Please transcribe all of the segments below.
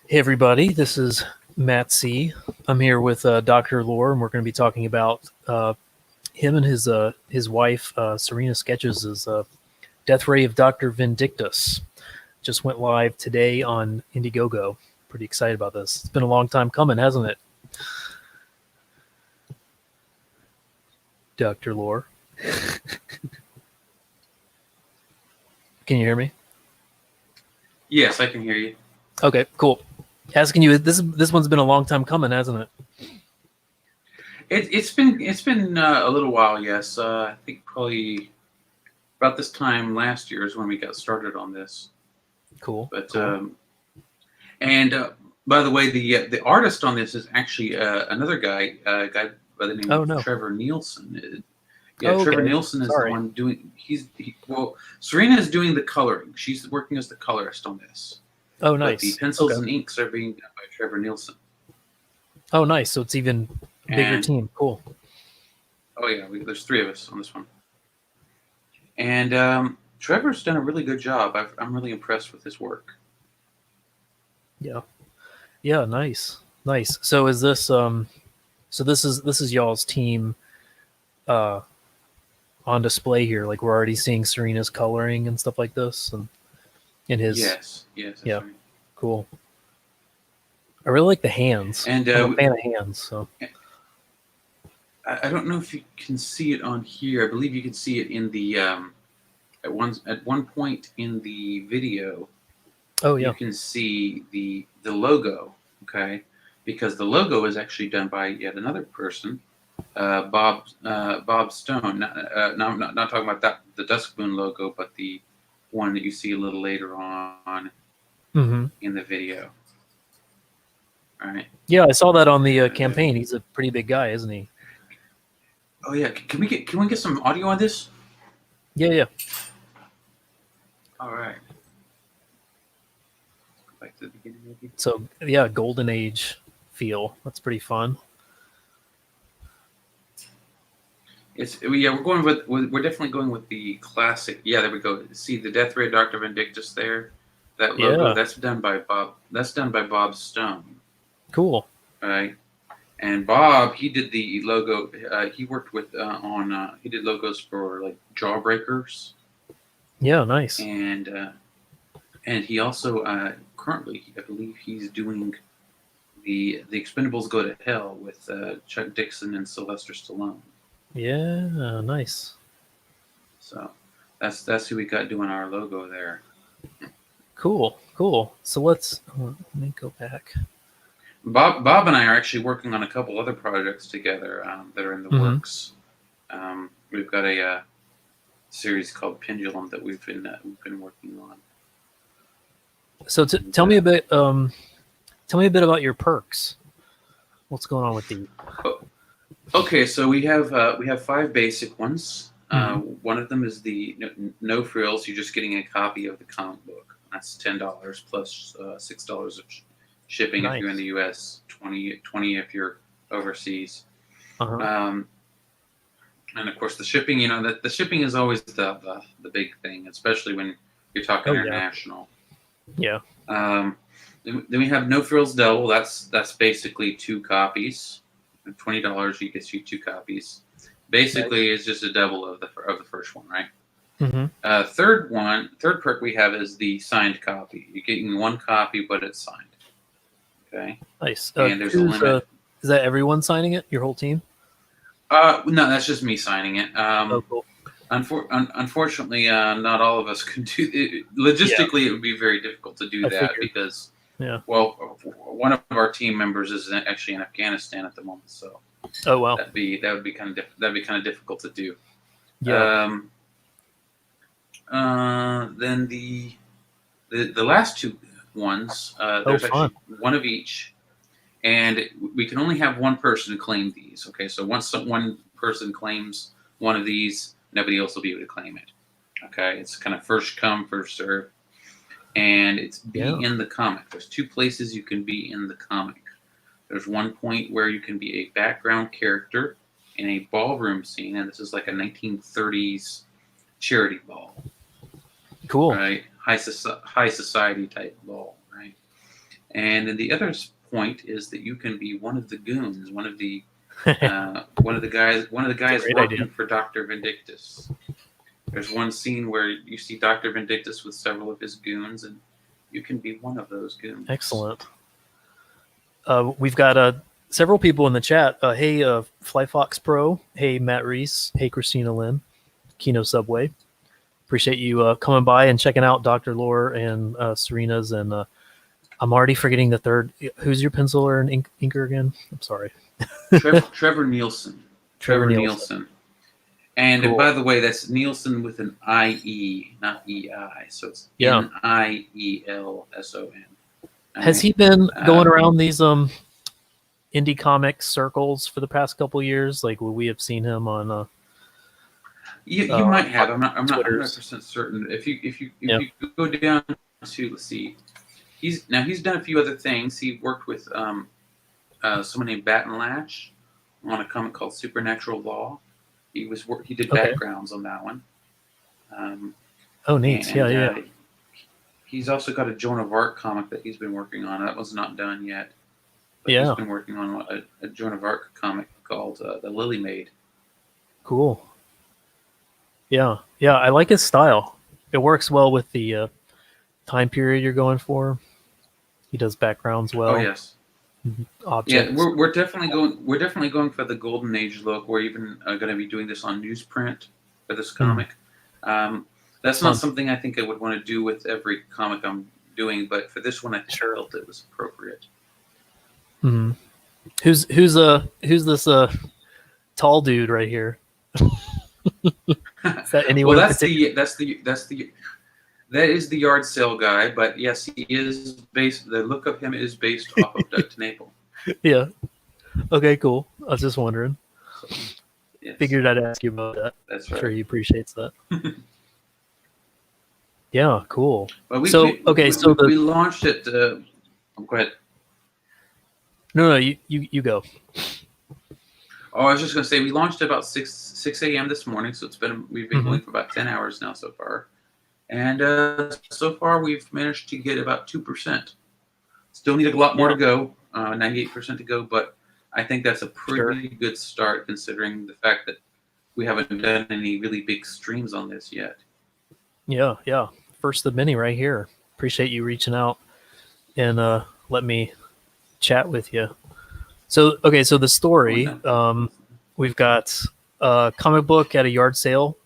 Hey everybody, this is Matt C. I'm here with Dr. Lore, and we're going to be talking about him and his wife Serena Sketches' Death Ray of Dr. Vindictus. Just went live today on Indiegogo. Pretty excited about this. It's been a long time coming, hasn't it? Dr. Lore. Can you hear me? Yes, I can hear you. Okay, cool. Asking you, this one's been a long time coming, hasn't it? It's been a little while. Yes, I think probably about this time last year is when we got started on this. Cool. But cool. And by the way, the artist on this is actually another guy, a guy by the name of No. Trevor Nielsen. Trevor Okay. Nielsen is the Sorry. one doing. Serena is doing the coloring. She's working as the colorist on this. Oh, But nice. the pencils Okay. and inks are being done by Trevor Nielsen. Oh, nice. So it's even bigger team. Cool. Oh yeah, there's three of us on this one. And Trevor's done a really good job. I'm really impressed with his work. Yeah, nice. So is this so this is y'all's team uh on display here? Like we're already seeing Serena's coloring and stuff like this, and in his Yes, that's yeah, right. cool. I really like the hands. And I'm a fan of hands. So I don't know if you can see it on here. I believe you can see it in the at one point in the video. oh You yeah, can see the logo. Okay, because the logo is actually done by yet another person, Bob Stone. No, I'm not talking about that the Dusk Moon logo, but the one that you see a little later on in the video. All right. yeah. I saw that on the campaign. He's a pretty big guy, isn't he? Oh yeah, can we get some audio on this? Yeah. All right. Back to the beginning, maybe. So yeah, Golden Age feel. That's pretty fun. We're definitely going with the classic. Yeah, there we go. See the Death Ray Dr. Vindictus there. That logo Yeah, that's done by Bob. That's done by Bob Stone. cool. Right. And Bob, he did the logo. He worked with on. He did logos for like Jawbreakers. Yeah, nice. And he also currently, I believe, he's doing the Expendables Go to Hell with Chuck Dixon and Sylvester Stallone. Yeah, nice. So that's who we got doing our logo there. Cool. So let me go back. Bob and I are actually working on a couple other projects together that are in the works. We've got a series called Pendulum that we've been working on. So tell me a bit. Tell me a bit about your perks. What's going on with these? Okay, so we have 5 basic ones. One of them is the no frills. You're just getting a copy of the comic book. That's $10 plus $6 of shipping if you're in the U.S. 20 if you're overseas. And of course, the shipping. You know that the shipping is always the big thing, especially when you're talking international. Yeah. Then we have no frills double. That's basically 2 copies. $20 you get you 2 copies. Basically, it's just a double of the first one, right? Third perk we have is the signed copy. You're getting 1 copy, but it's signed. Okay. Nice. And there's a limit. Is that everyone signing it? Your whole team? No, that's just me signing it. Cool. Unfortunately, not all of us can do it. Logistically, it would be very difficult to do that because, well, one of our team members is actually in Afghanistan at the moment, so that would be kind of difficult to do. Yeah. Then the last 2 ones, there's actually 1 of each, and we can only have 1 person claim these. Okay, so once one person claims 1 of these, nobody else will be able to claim it. Okay, it's kind of first come, first serve. And it's in the comic. There's 2 places you can be in the comic. There's one point where you can be a background character in a ballroom scene, and this is like a 1930s charity ball. Cool. Right? High society type ball, right? And then the other point is that you can be one of the goons, one of the guys great working idea. for Dr. Vindictus. There's one scene where you see Dr. Vindictus with several of his goons, and you can be one of those goons. Excellent. We've got several people in the chat. Hey, Flyfox Pro. Hey, Matt Reese. Hey, Christina Lynn. Kino Subway. Appreciate you coming by and checking out Dr. Lore and Serena's. And I'm already forgetting the third. Who's your penciler and inker again? I'm sorry. Trevor Nielsen. Trevor Nielsen. And cool. By the way, that's Nielsen with an IE, not EI. So it's Nielson. Has he been going around these indie comic circles for the past couple of years? Like, will we have seen him on? You might have. I'm not 100% certain. If you go down to, let's see, he's done a few other things. He worked with someone named Batten Latch on a comic called Supernatural Law. He did backgrounds on that one. Oh, neat. Yeah. He's also got a Joan of Arc comic that he's been working on. That was not done yet. But he's been working on a Joan of Arc comic called The Lily Maid. Cool. Yeah. I like his style. It works well with the time period you're going for. He does backgrounds well. Oh yes. Objects. Yeah, we're definitely going for the golden age look. We're even going to be doing this on newsprint for this comic. That's not something I think I would want to do with every comic I'm doing, but for this one, I felt it was appropriate. Mm-hmm. Who's this tall dude right here? Is that anyone? Well, that is the yard sale guy, but yes, he is based. The look of him is based off of Doug Tenaple. Yeah. Okay, cool. I was just wondering. So, yes. Figured I'd ask you about that. That's right. I'm sure he appreciates that. Yeah, cool. Well, we launched it. Go ahead. No, you go. Oh, I was just going to say we launched about 6 a.m. this morning, so we've been going for about 10 hours now so far, and so far we've managed to get about 2%. Still need a lot more to go, 98% to go, but I think that's a pretty good start considering the fact that we haven't done any really big streams on this yet. Yeah. First of many right here. Appreciate you reaching out and let me chat with you. So the story, we've got a comic book at a yard sale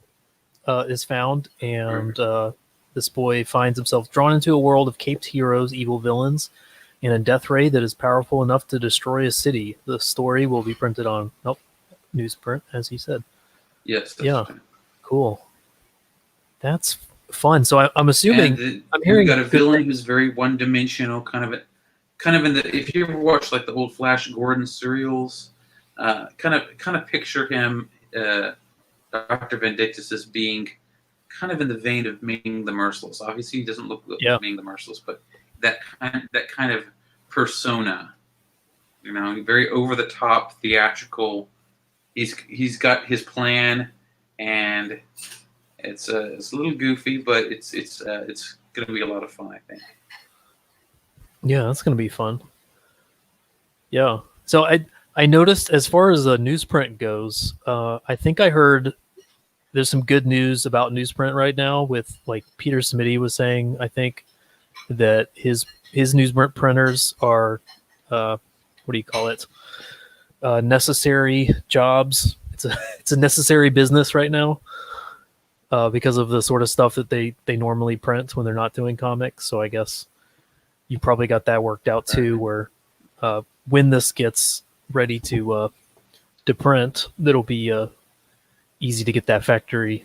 is found, and this boy finds himself drawn into a world of caped heroes, evil villains, and a death ray that is powerful enough to destroy a city. The story will be printed on newsprint, as he said. Yes. Cool. That's fun. So I'm assuming I'm hearing got a villain who's very one-dimensional, kind of in the, if you ever watch like the old Flash Gordon serials, kind of picture him, Dr. Vindictus, as being kind of in the vein of Ming the Merciless. Obviously, he doesn't look like Ming the Merciless, but that kind of persona, very over the top, theatrical. He's got his plan, and it's a little goofy, but it's going to be a lot of fun, I think. Yeah, that's going to be fun. Yeah. So I noticed, as far as the newsprint goes, I think I heard there's some good news about newsprint right now with, like, Peter Smitty was saying, I think, that his newsprint printers are, what do you call it? Necessary jobs. It's a necessary business right now because of the sort of stuff that they normally print when they're not doing comics. So I guess you probably got that worked out too, where when this gets ready to print, that'll be easy to get that factory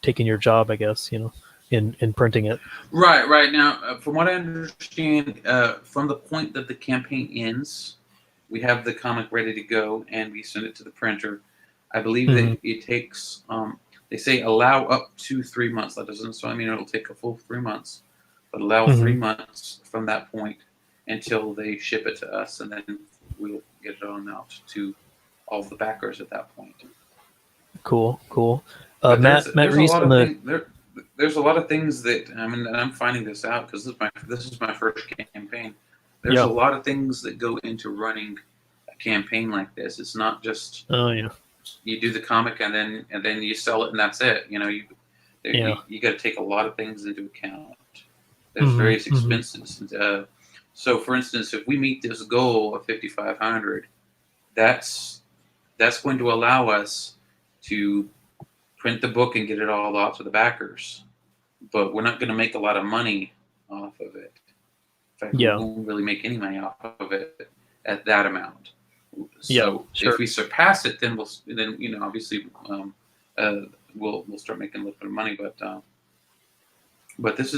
taking your job, I guess, in printing it. Right. Now, from what I understand, from the point that the campaign ends, we have the comic ready to go, and we send it to the printer. I believe that it takes, they say allow up to 3 months. That doesn't so I mean it'll take a full 3 months, but allow 3 months from that point until they ship it to us, and then we'll get it on out to all of the backers at that point. Cool. Matt Reese on the there's a lot of things that and I'm finding this out because this is my first campaign. There's Yeah. a lot of things that go into running a campaign like this. It's not just you do the comic and then you sell it and that's it. You got to take a lot of things into account. There's various expenses. So, for instance, if we meet this goal of 5,500, that's going to allow us to print the book and get it all out to the backers. But we're not going to make a lot of money off of it. In fact, we won't really make any money off of it at that amount. So if we surpass it, then obviously we'll start making a little bit of money. But it's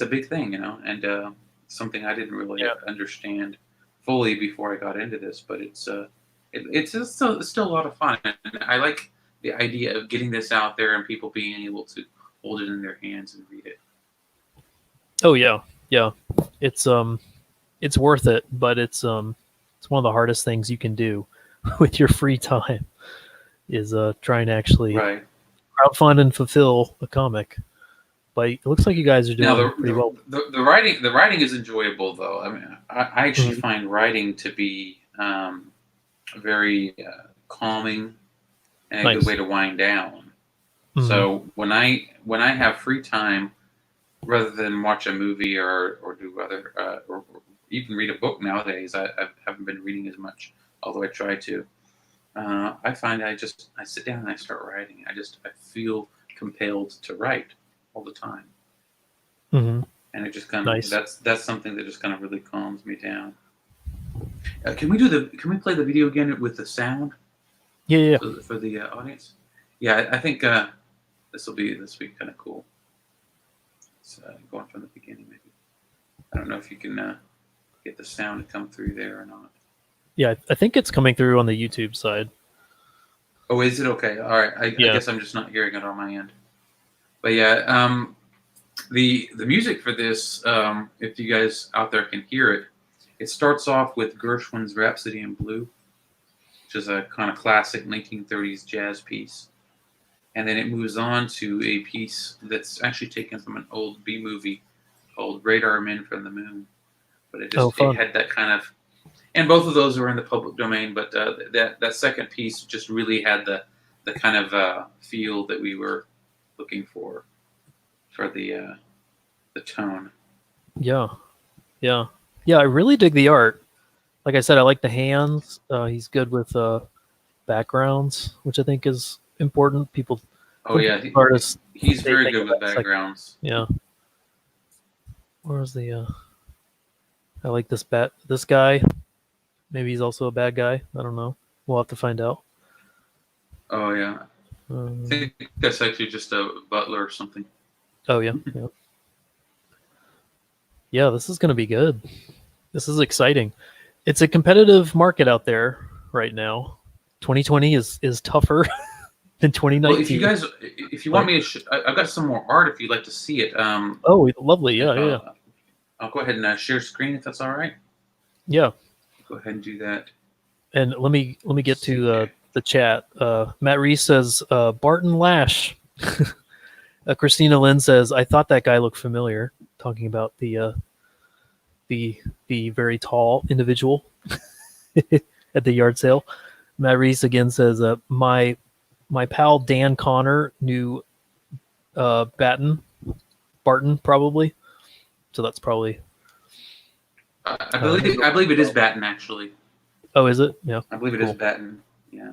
a big thing, and something I didn't really understand fully before I got into this. But it's still a lot of fun, and I like the idea of getting this out there and people being able to hold it in their hands and read it. Oh yeah. It's worth it, but it's one of the hardest things you can do with your free time is trying to actually crowdfund and fulfill a comic. But it looks like you guys are doing pretty well. The writing is enjoyable, though. I mean, I actually find writing to be very calming and a good way to wind down. So when I have free time, rather than watch a movie or do other or even read a book nowadays, I haven't been reading as much, although I try to. I find I sit down and I start writing. I feel compelled to write all the time, and it just kind of that's something that just kind of really calms me down. Can we play the video again with the sound? Yeah. For the audience. Yeah, I think this will be kind of cool. It's going from the beginning, maybe. I don't know if you can get the sound to come through there or not. Yeah, I think it's coming through on the YouTube side. Oh, is it? Okay. All right. I guess I'm just not hearing it on my end. But yeah, the music for this, if you guys out there can hear it, it starts off with Gershwin's Rhapsody in Blue, which is a kind of classic 1930s jazz piece. And then it moves on to a piece that's actually taken from an old B movie called Radar Men from the Moon. But it had that kind of, and both of those were in the public domain. But that second piece just really had the kind of feel that we were looking for the tone. Yeah. I really dig the art. Like I said, I like the hands. He's good with backgrounds, which I think is important. People. Oh yeah, artists. He's very good with backgrounds. Yeah. Where's the? I like this guy. Maybe he's also a bad guy. I don't know. We'll have to find out. Oh yeah. I think that's actually just a butler or something. Oh yeah. Yeah, this is going to be good. This is exciting. It's a competitive market out there right now. 2020 is tougher than 2019. Well, if you want me to, I've got some more art if you'd like to see it. Oh, lovely. Yeah. I'll go ahead and share screen if that's all right. Yeah. Go ahead and do that. And let me get to the chat. Matt Reese says Barton Lash. Christina Lynn says, I thought that guy looked familiar, talking about the very tall individual at the yard sale. Matt Reese again says, my pal Dan Connor knew Barton probably. So that's probably. I believe it is Batten actually. Oh, is it? Yeah. I believe it is Batten. Yeah.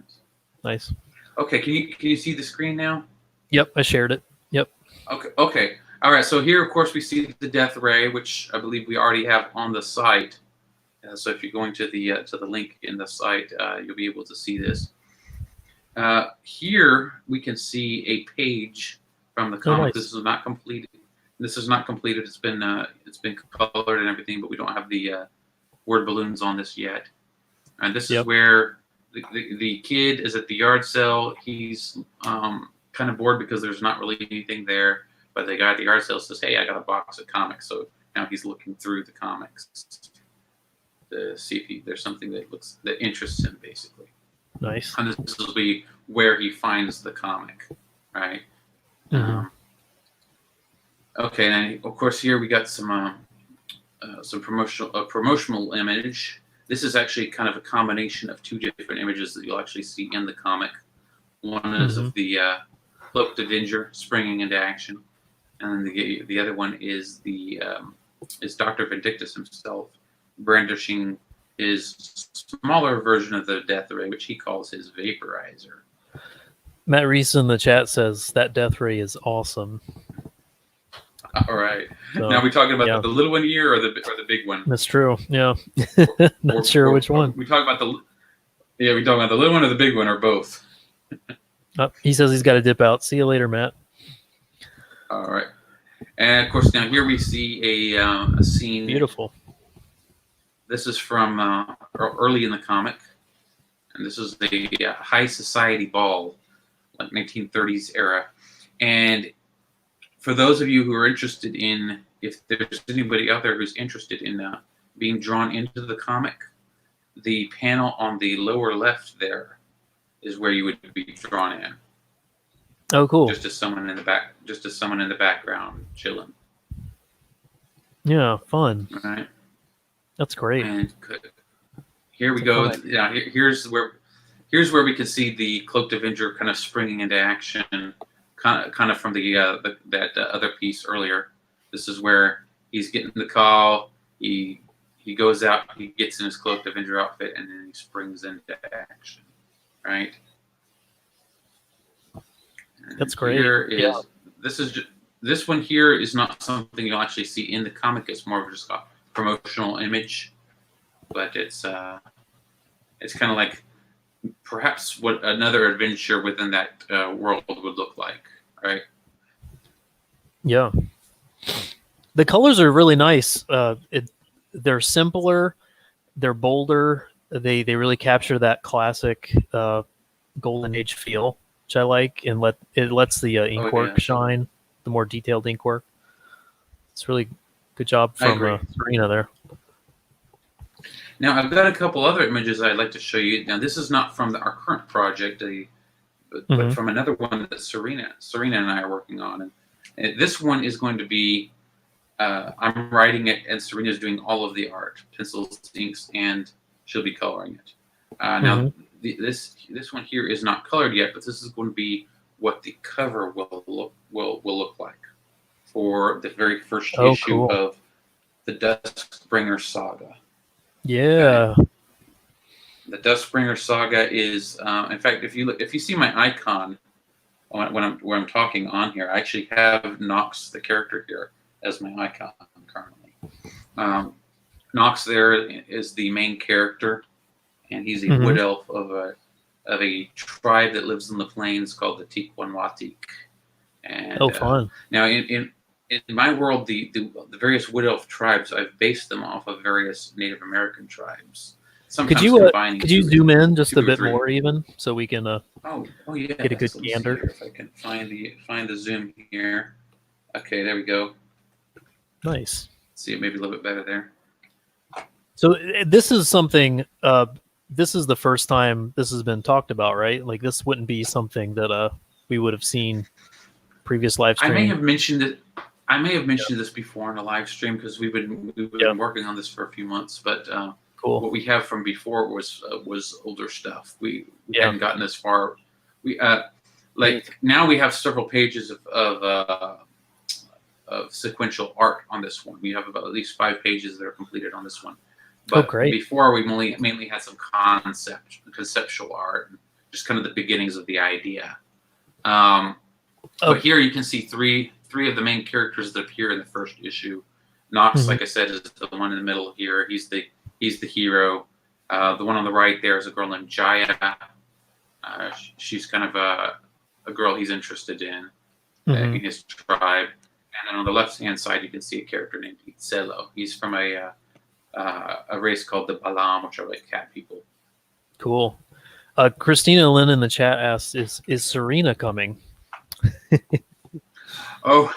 Nice. Okay, can you see the screen now? Yep, I shared it. Yep. Okay. All right. So here, of course, we see the death ray, which I believe we already have on the site. So if you're going to the link in the site, you'll be able to see this. Here we can see a page from the comic. Nice. This is not completed. It's been colored and everything, but we don't have the word balloons on this yet. And this is where the kid is at the yard sale. He's kind of bored because there's not really anything there. But the guy at the yard sale says, "Hey, I got a box of comics." So now he's looking through the comics to see if there's something that interests him, basically. Nice. And this will be where he finds the comic, right? Mm-hmm. Okay, and of course here we got some promotional image. This is actually kind of a combination of two different images that you'll actually see in the comic. One is of the Cloaked Avenger springing into action, and then the other one is is Dr. Vindictus himself brandishing his smaller version of the death ray, which he calls his vaporizer. Matt Reese in the chat says that death ray is awesome. All right. So, now, are we talking about the little one here or the big one? That's true. Yeah. Not sure which one. We talk about we talk about the little one or the big one or both. He says he's got to dip out. See you later, Matt. All right. And of course, now here we see a scene. Beautiful. This is from early in the comic, and this is a high society ball, like 1930s era. And for those of you who are interested in, if there's anybody out there who's interested in being drawn into the comic, the panel on the lower left there is where you would be drawn in. Oh, cool. Just as someone in the background chilling. Yeah, fun. All right. That's great. And here we go. Yeah, here's where we can see the Cloaked Avenger kind of springing into action, kind of from that other piece earlier. This is where he's getting the call. He goes out. He gets in his Cloaked Avenger outfit, and then he springs into action. Right. And that's great. This one here is not something you'll actually see in the comic. It's more of just a promotional image, but it's kind of like perhaps what another adventure within that world would look like, right? Yeah, the colors are really nice. They're simpler, they're bolder. They really capture that classic Golden Age feel, which I like, and it lets the ink work shine. The more detailed ink work. It's really good job from Serena there. Now, I've got a couple other images I'd like to show you. Now, this is not from our current project, but from another one that Serena and I are working on. And this one is going to be, I'm writing it, and Serena's doing all of the art, pencils, inks, and she'll be coloring it. Now, this one here is not colored yet, but this is going to be what the cover will look like for the very first issue of the Duskbringer Saga. Yeah. The Duskbringer Saga is, in fact, if you see my icon when I'm talking on here, I actually have Nox, the character here, as my icon currently. Nox there is the main character, and he's a wood elf of a tribe that lives in the plains called the Tikwanwatik. And fun. Now in my world, the various wood elf tribes, I've based them off of various Native American tribes. Sometimes could you zoom in just a bit more, even, so we can get a good gander? If I can find the zoom here. Okay, there we go. Nice. See it maybe a little bit better there. So this is something. This is the first time this has been talked about, right? Like, this wouldn't be something that we would have seen previous live stream. I may have mentioned it. I may have mentioned this before in a live stream because we've been working on this for a few months. But what we have from before was older stuff. We hadn't gotten as far. We now we have several pages of sequential art on this one. We have about at least 5 pages that are completed on this one. But before, we mainly had some conceptual art, just kind of the beginnings of the idea. But here you can see three of the main characters that appear in the first issue. Nox, like I said, is the one in the middle here. He's the hero. The one on the right there is a girl named Jaya. She's kind of a girl he's interested in his tribe. And then on the left-hand side, you can see a character named Itzelo. He's from a race called the Balam, which are like cat people. Cool. Christina Lynn in the chat asks, is Serena coming? Oh,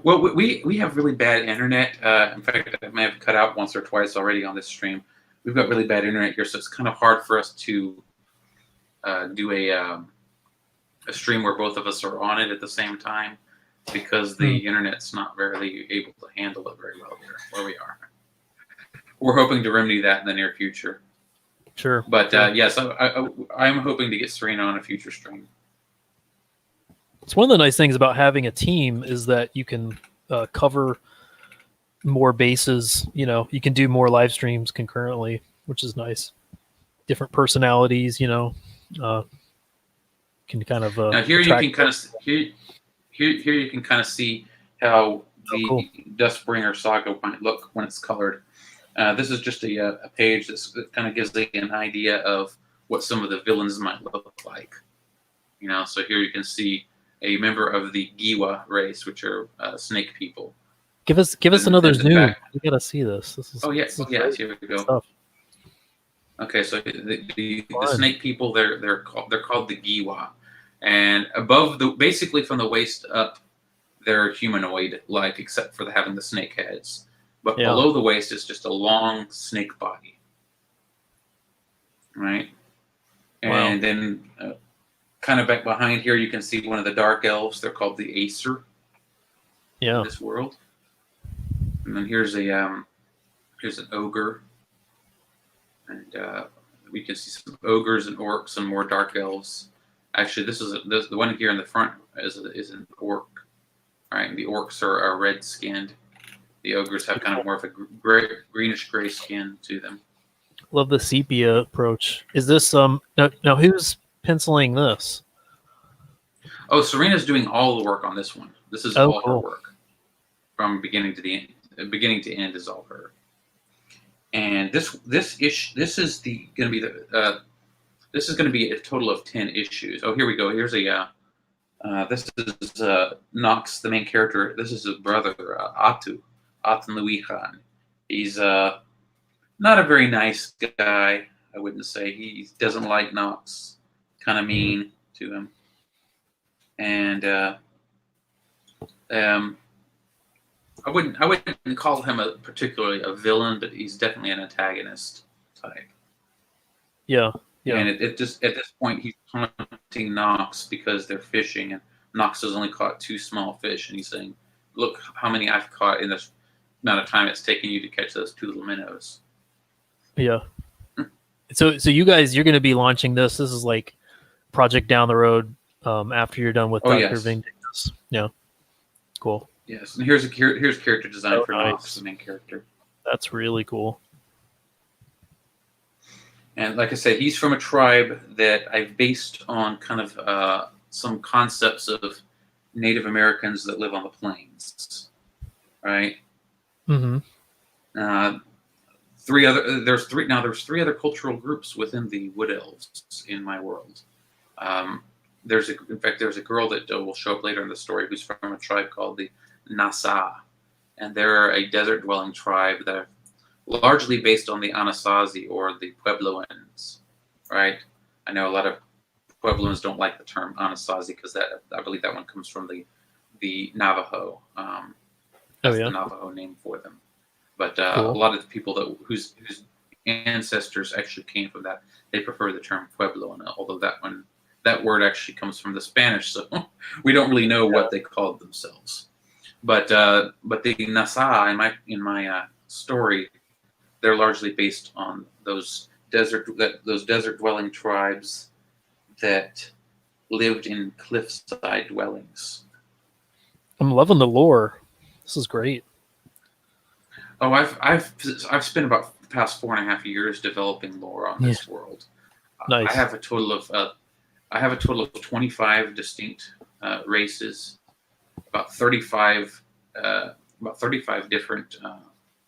well, we have really bad internet. In fact, I may have cut out once or twice already on this stream. We've got really bad internet here, so it's kind of hard for us to do a stream where both of us are on it at the same time. because the internet's not really able to handle it very well here where we are. We're hoping to remedy that in the near future. Sure. But yes, I'm hoping to get Serena on a future stream. It's one of the nice things about having a team is that you can cover more bases. You know, you can do more live streams concurrently, which is nice. Different personalities, you know, can kind of now here you can kind of here you can kind of see how the Dustbringer saga might look when it's colored. This is just a page that kind of gives you an idea of what some of the villains might look like. You know, so here you can see a member of the Giwa race, which are snake people. Give us another zoom. You gotta see this. This is Here we go. Stuff. Okay, so the snake people they're called the Giwa, and above basically from the waist up, they're humanoid like except for having the snake heads. But below the waist is just a long snake body, right? And then kind of back behind here, you can see one of the dark elves. They're called the Acer. In this world. And then here's an ogre, and we can see some ogres and orcs and more dark elves. Actually, this the one here in the front is an orc. All right, and the orcs are red skinned. The ogres have kind of more of a greenish gray skin to them. Love the sepia approach. Is this now who's penciling this? Oh, Serena's doing all the work on this one. This is all her work from beginning to the end. Beginning to end is all her. And this is going to be a total of 10 issues. Oh, here we go. Here's this is Nox, the main character. This is his brother Atu Luihan. He's not a very nice guy, I wouldn't say. He doesn't like Nox, kind of mean to him. And I wouldn't call him particularly a villain, but he's definitely an antagonist type. Yeah. And it just at this point he's hunting Nox because they're fishing, and Nox has only caught 2 small fish, and he's saying, "Look how many I've caught in this amount of time it's taken you to catch those 2 little minnows." Yeah. So you guys, you're going to be launching this. This is like project down the road after you're done with Dr. Vindictus. Yeah. Cool. Yes, and here's character design for Nox, the main character. That's really cool. And like I said, he's from a tribe that I've based on kind of some concepts of Native Americans that live on the plains, right? Mm-hmm. There's 3 other cultural groups within the Wood Elves in my world. There's a girl that will show up later in the story who's from a tribe called the Nasa, and they're a desert-dwelling tribe that are largely based on the Anasazi or the Puebloans, right? I know a lot of Puebloans don't like the term Anasazi because I believe that one comes from the Navajo. That's the Navajo name for them. But cool. A lot of the people whose ancestors actually came from that, they prefer the term Pueblo, although that word actually comes from the Spanish, so we don't really know what they called themselves. But the Nasa in my story, they're largely based on those desert dwelling tribes that lived in cliffside dwellings. I'm loving the lore. This is great. Oh, I've spent about the past 4.5 years developing lore on this world. Nice. I have a total of 25 distinct races, about 35 different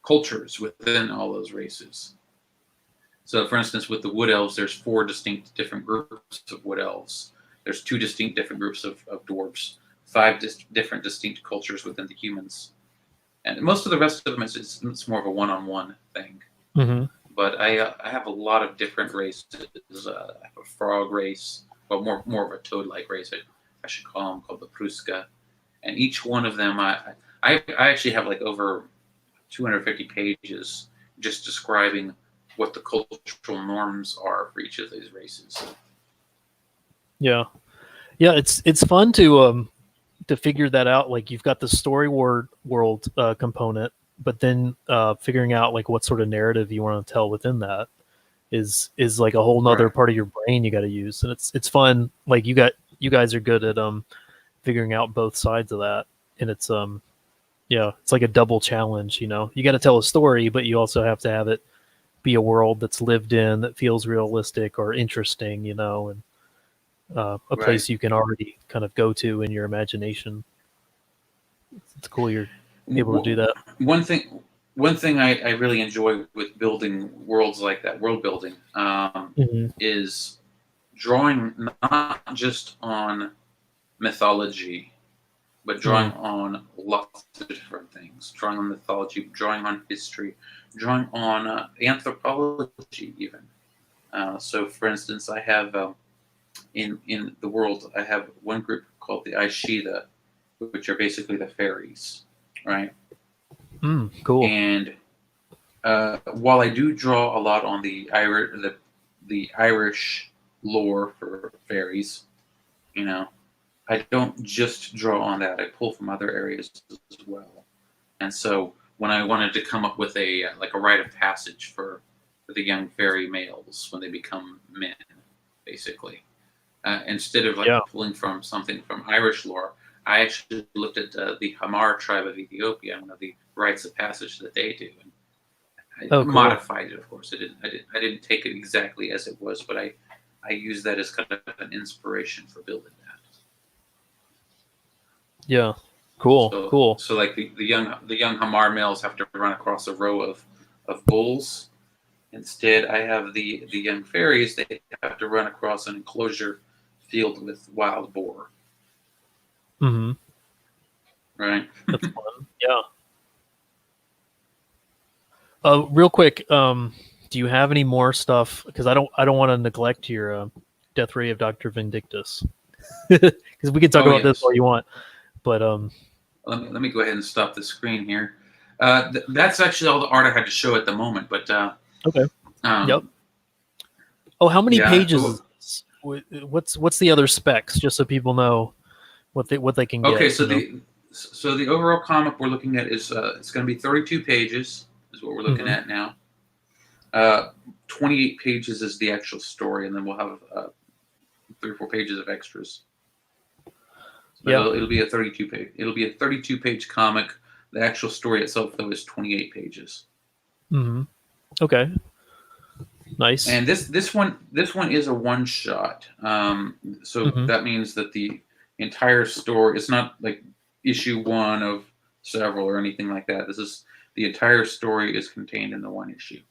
cultures within all those races. So, for instance, with the Wood Elves, there's 4 distinct different groups of Wood Elves. There's 2 distinct different groups of dwarves, 5 different distinct cultures within the humans. And most of the rest of them, it's more of a one-on-one thing. Mm-hmm. But I have a lot of different races. I have a frog race, well, more of a toad-like race, I should call them, called the Pruska. And each one of them, I actually have like over 250 pages just describing what the cultural norms are for each of these races. Yeah, it's fun to to figure that out, like you've got the story world component, but then figuring out like what sort of narrative you want to tell within that is like a whole nother Right. part of your brain you got to use, and it's fun. Like you guys are good at figuring out both sides of that, and it's yeah, it's like a double challenge. You know, you got to tell a story, but you also have to have it be a world that's lived in, that feels realistic or interesting. You know, and a Right. place you can already kind of go to in your imagination. It's cool you're able to do that. One thing I really enjoy with building worlds like that, world building, is drawing not just on mythology, but drawing on lots of different things. Drawing on mythology, drawing on history, drawing on anthropology even. So, for instance, I have in the world, I have one group called the Aishida, which are basically the fairies, right? Cool. And while I do draw a lot on the Irish lore for fairies, you know, I don't just draw on that. I pull from other areas as well. And so when I wanted to come up with a like a rite of passage for the young fairy males when they become men, basically, instead of like pulling from something from Irish lore, I actually looked at the Hamar tribe of Ethiopia and one of the rites of passage that they do, and I modified it. Of course, I didn't take it exactly as it was, but I used that as kind of an inspiration for building that. Yeah, cool, cool. So like the young Hamar males have to run across a row of bulls. Instead, I have the young fairies. They have to run across an enclosure filled with wild boar. Right. That's fun. Yeah. Real quick, do you have any more stuff? Because I don't want to neglect your Death Ray of Dr. Vindictus. Because we can talk about this all you want. But let me go ahead and stop the screen here. That's actually all the art I had to show at the moment. But okay. Yep. Oh, how many pages? Is this? What's the other specs? Just so people know what they can get. Okay, so the overall comic we're looking at is it's going to be 32 pages is what we're looking at now. 28 pages is the actual story, and then we'll have 3 or 4 pages of extras. So it'll be a 32 page. It'll be a 32 page comic. The actual story itself, though, is 28 pages. Okay. Nice. And this one is a one shot. So that means that the entire story, it's not like issue 1 of several or anything like that. This is the entire story is contained in the one issue.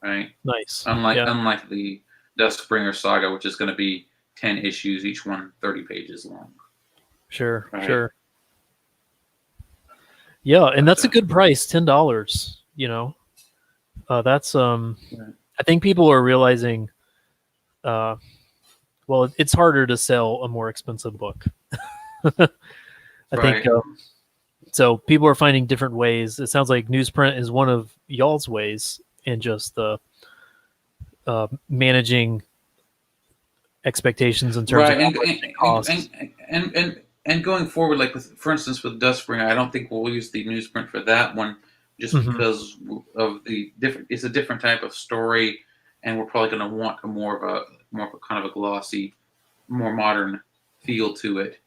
Right. Nice. Unlike the Duskbringer saga, which is going to be 10 issues, each one 30 pages long. Sure. Right. Sure. Yeah, and that's a good price, $10. You know, that's I think people are realizing. Well, it's harder to sell a more expensive book. I think so. People are finding different ways. It sounds like newsprint is one of y'all's ways, and just the managing expectations in terms of costs. And going forward, like for instance with Duskbringer, I don't think we'll use the newsprint for that one, just because of the different. It's a different type of story, and we're probably going to want more of a kind of a glossy, more modern feel to it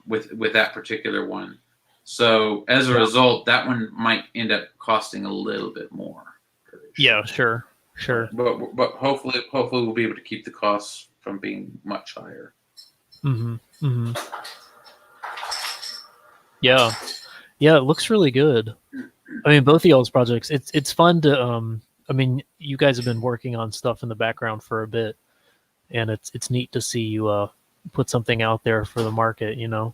with that particular one. So as a result, that one might end up costing a little bit more. Yeah, sure. But hopefully we'll be able to keep the costs from being much higher. Yeah, it looks really good. I mean, both of y'all's projects. It's fun to. I mean, you guys have been working on stuff in the background for a bit, and it's neat to see you put something out there for the market. You know.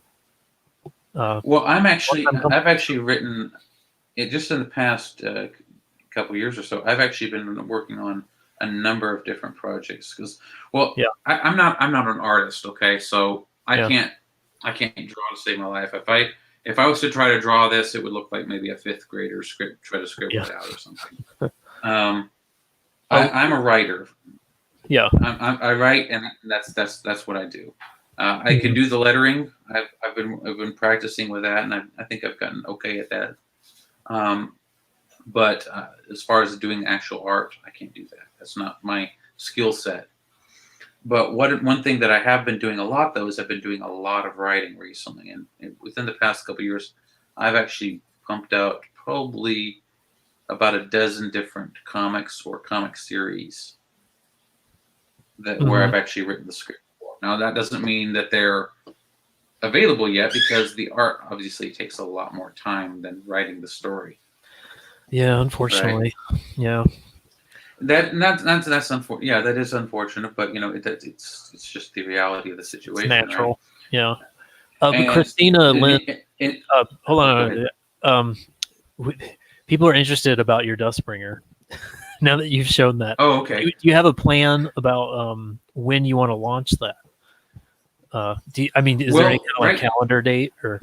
Well, I've actually written it just in the past couple of years or so. I've actually been working on a number of different projects because, I'm not an artist. Okay, so I can't draw to save my life. If I was to try to draw this, it would look like maybe a 5th grader try to scribble it out or something. I'm a writer. Yeah, I write, and that's what I do. I can do the lettering. I've been practicing with that, and I think I've gotten okay at that. But as far as doing actual art, I can't do that. That's not my skill set. But one thing that I have been doing a lot, though, is I've been doing a lot of writing recently. And within the past couple of years, I've actually pumped out probably about a dozen different comics or comic series where I've actually written the script for. Now, that doesn't mean that they're available yet, because the art obviously takes a lot more time than writing the story. Yeah, unfortunately. Right? Yeah. That's unfortunate. Yeah, that is unfortunate, but it's just the reality of the situation. It's natural. Right? Yeah. And, Christina Lynn, hold on. People are interested about your Dustbringer. Now that you've shown that. Oh, okay. Do you have a plan about when you want to launch that? Is there any kind of calendar date or?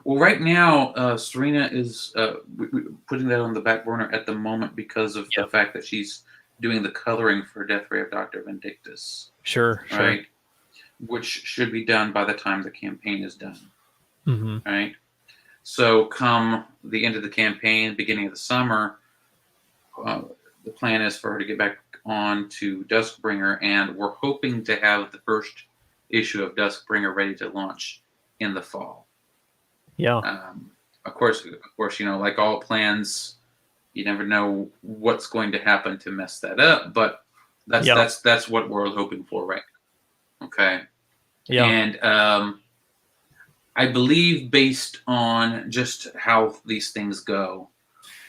Well, right now, Serena is putting that on the back burner at the moment because of the fact that she's doing the coloring for Death Ray of Dr. Vindictus. Sure. Right. Which should be done by the time the campaign is done. Mm-hmm. Right. So come the end of the campaign, beginning of the summer, the plan is for her to get back on to Duskbringer, and we're hoping to have the first issue of Duskbringer ready to launch in the fall. Yeah. Of course, like all plans, you never know what's going to happen to mess that up, but that's what we're hoping for right now. Okay. Yeah. And I believe, based on just how these things go,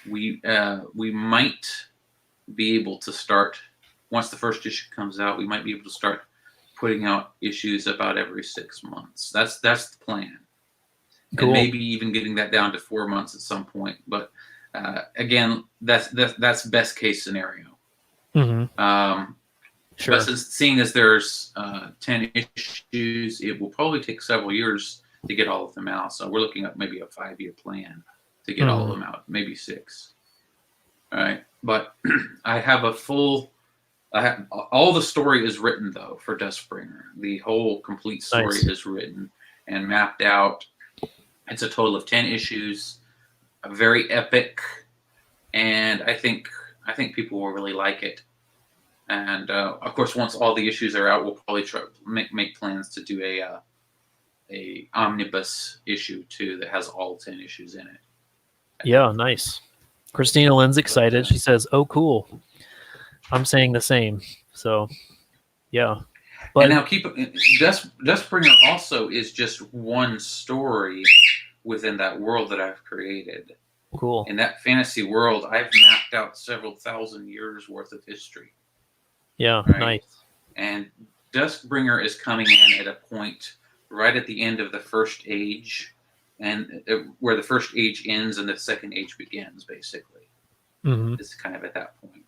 we might be able to start, once the first issue comes out, we might be able to start putting out issues about every 6 months. That's the plan. Cool. And maybe even getting that down to 4 months at some point. But again, that's best case scenario. Mm-hmm. Sure. But seeing as there's 10 issues, it will probably take several years to get all of them out. So we're looking at maybe a 5-year plan to get all of them out, maybe 6. All right. But I have all the story is written, though, for Duskbringer. The whole complete story is written and mapped out. It's a total of 10 issues, very epic, and I think people will really like it. And of course, once all the issues are out, we'll probably try make plans to do a omnibus issue too that has all 10 issues in it. Yeah, nice. Christina Lynn's excited. She says, "Oh, cool." I'm saying the same. So, yeah. But and now Duskbringer also is just one story within that world that I've created. Cool. In that fantasy world, I've mapped out several thousand years worth of history. Yeah, right? Nice. And Duskbringer is coming in at a point right at the end of the first age, and where the first age ends and the second age begins, basically. Mm-hmm. It's kind of at that point.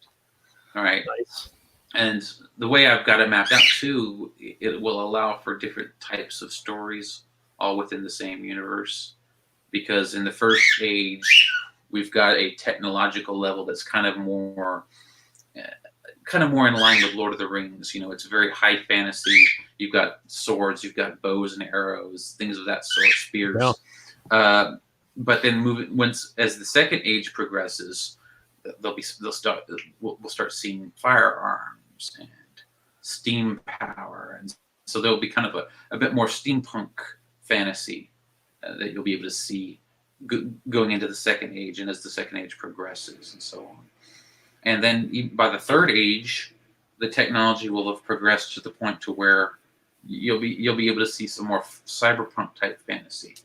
All right. Nice. And the way I've got it mapped out too, it will allow for different types of stories all within the same universe. Because in the first age, we've got a technological level that's kind of more in line with Lord of the Rings. It's very high fantasy. You've got swords, you've got bows and arrows, things of that sort, spears. Yeah. But then as the second age progresses, we'll start seeing firearms and steam power, and so there'll be kind of a bit more steampunk fantasy that you'll be able to see going into the second age, and as the second age progresses, and so on. And then by the third age, the technology will have progressed to the point to where you'll be able to see some more cyberpunk type fantasy.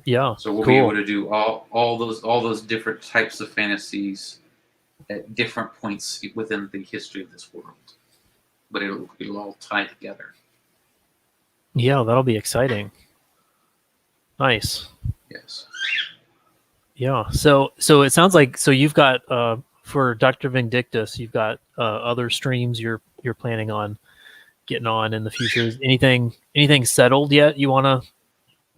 Yeah. So we'll be able to do all those different types of fantasies at different points within the history of this world, but it'll all tie together. Yeah, that'll be exciting. Nice. Yes. Yeah. So it sounds like you've got for Dr. Vindictus, you've got other streams you're planning on getting on in the future. Is anything settled yet you want to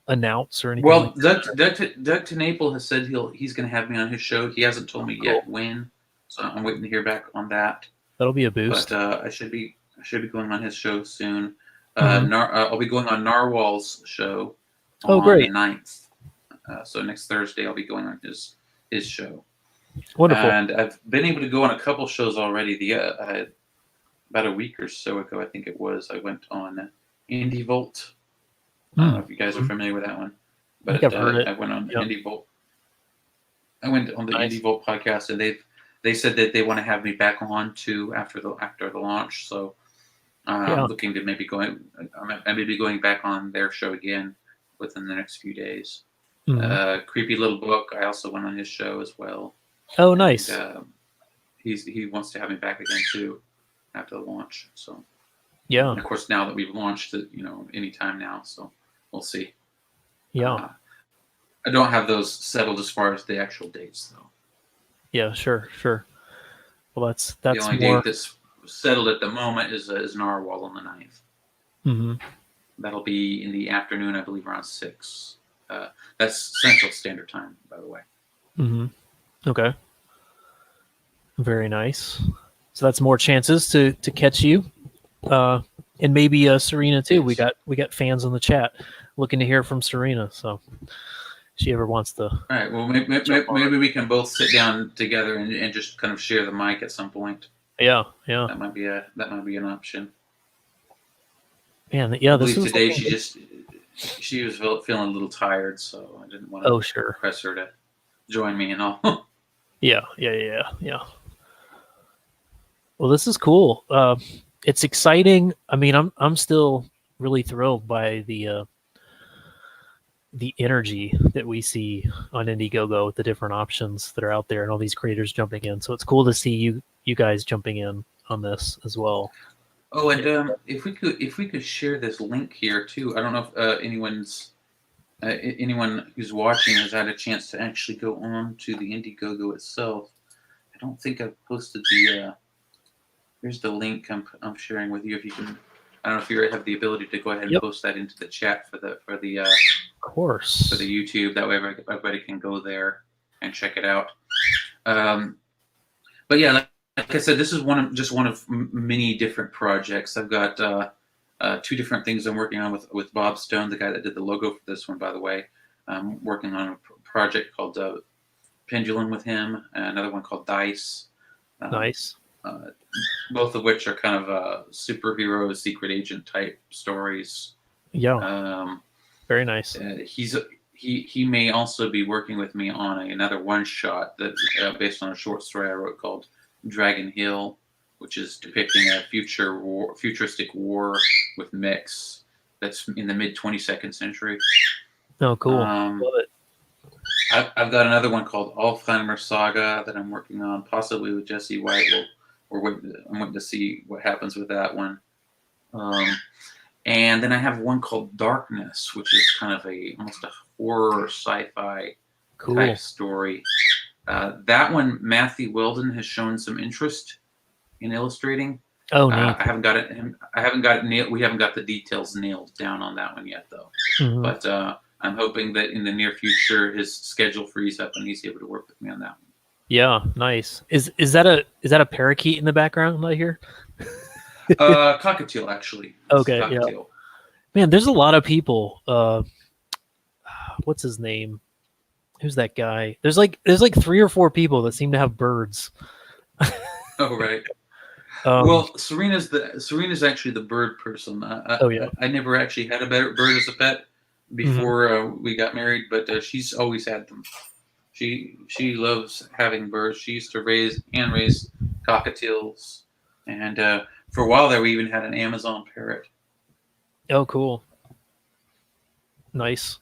announce or anything? Well, Doug Tenaple has said he's going to have me on his show. He hasn't told me yet when, so I'm waiting to hear back on that. That'll be a boost. But I should be should be going on his show soon. Mhm. I'll be going on Narwhal's show Oh, on the great. 9th. So next Thursday I'll be going on his show. Wonderful. And I've been able to go on a couple shows already. About a week or so ago, I think it was, I went on Indie Volt. I don't know if you guys are Mhm. familiar with that one, I think but I've heard it. I went on Yep. Indie Volt. I went on the Nice. Indie Volt podcast, and they said that they want to have me back on too after the launch. So I'm Yeah. looking to maybe going back on their show again within the next few days. Mhm. Creepy Little Book. I also went on his show as well, Oh, and nice. he wants to have me back again too after the launch. So, Yeah. and of course, now that we've launched it, anytime now. So we'll see. Yeah. I don't have those settled as far as the actual dates, though. Yeah. Sure. Sure. Well, that's The only more. date that's settled at the moment is Narwhal on the 9th. Mhm. That'll be in the afternoon, I believe, around 6. That's Central Standard Time, by the way. Mhm. Okay. Very nice. So that's more chances to catch you, and maybe Serena too. Yes. We got fans in the chat looking to hear from Serena. So if she ever wants to. All right. Well, maybe we can both sit down together and just kind of share the mic at some point. Yeah. Yeah. That might be an option. Man. Yeah. I This believe is today looking she was feeling a little tired, so I didn't want good. to Oh, sure. press her to join me and all. Yeah. Yeah. Yeah. Yeah. Well, this is cool. It's exciting. I mean, I'm still really thrilled by the energy that we see on Indiegogo with the different options that are out there and all these creators jumping in. So it's cool to see you guys jumping in on this as well. Oh, and if we could share this link here too. I don't know if anyone who's watching has had a chance to actually go on to the Indiegogo itself. I don't think I've posted the. Here's the link I'm sharing with you. If you can, I don't know if you have the ability to go ahead and Yep. post that into the chat for the Of course. for the YouTube. That way everybody can go there and check it out. But yeah, like I said, this is one of many different projects. I've got 2 different things I'm working on with Bob Stone, the guy that did the logo for this one, by the way. I'm working on a project called Pendulum with him, and another one called Dice. Nice. Both of which are kind of superhero, secret agent type stories. Yeah. Very nice. He may also be working with me on another one shot that based on a short story I wrote called Dragon Hill, which is depicting a futuristic war with mechs that's in the mid 22nd century. Oh, cool. Love it. I've got another one called Alzheimer's Saga that I'm working on, possibly with Jesse White. I'm waiting to see what happens with that one. And then I have one called Darkness, which is kind of almost a horror sci-fi type story. That one, Matthew Weldon has shown some interest in illustrating. Oh, neat. I haven't got it nailed. We haven't got the details nailed down on that one yet, though. Mhm. But I'm hoping that in the near future his schedule frees up and he's able to work with me on that one. Yeah, nice. Is that a parakeet in the background I hear? Cockatiel, actually. Okay, Cockatiel. yeah. Man, there's a lot of people. What's his name? Who's that guy? There's like 3 or 4 people that seem to have birds. Oh, right. Well, Serena's actually the bird person. I never actually had a bird as a pet before we got married, but she's always had them. She loves having birds. She used to raise cockatiels, and for a while there, we even had an Amazon parrot. Oh, cool. Nice.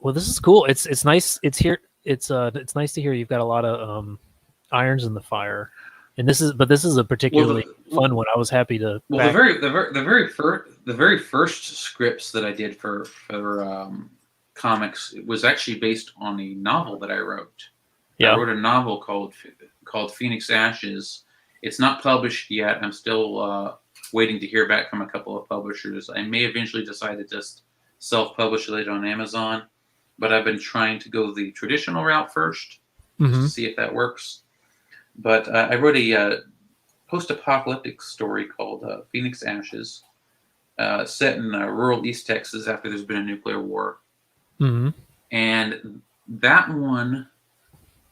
Well, this is cool. It's nice. It's nice to hear you've got a lot of irons in the fire, and this is a particularly fun one. I was happy to. Well, the very first scripts that I did for comics, it was actually based on a novel that I wrote. Yeah. I wrote a novel called Phoenix Ashes. It's not published yet. I'm still waiting to hear back from a couple of publishers. I may eventually decide to just self-publish it on Amazon, but I've been trying to go the traditional route first, just to see if that works. But I wrote post-apocalyptic story called Phoenix Ashes, set in rural East Texas after there's been a nuclear war. Mm-hmm. And that one,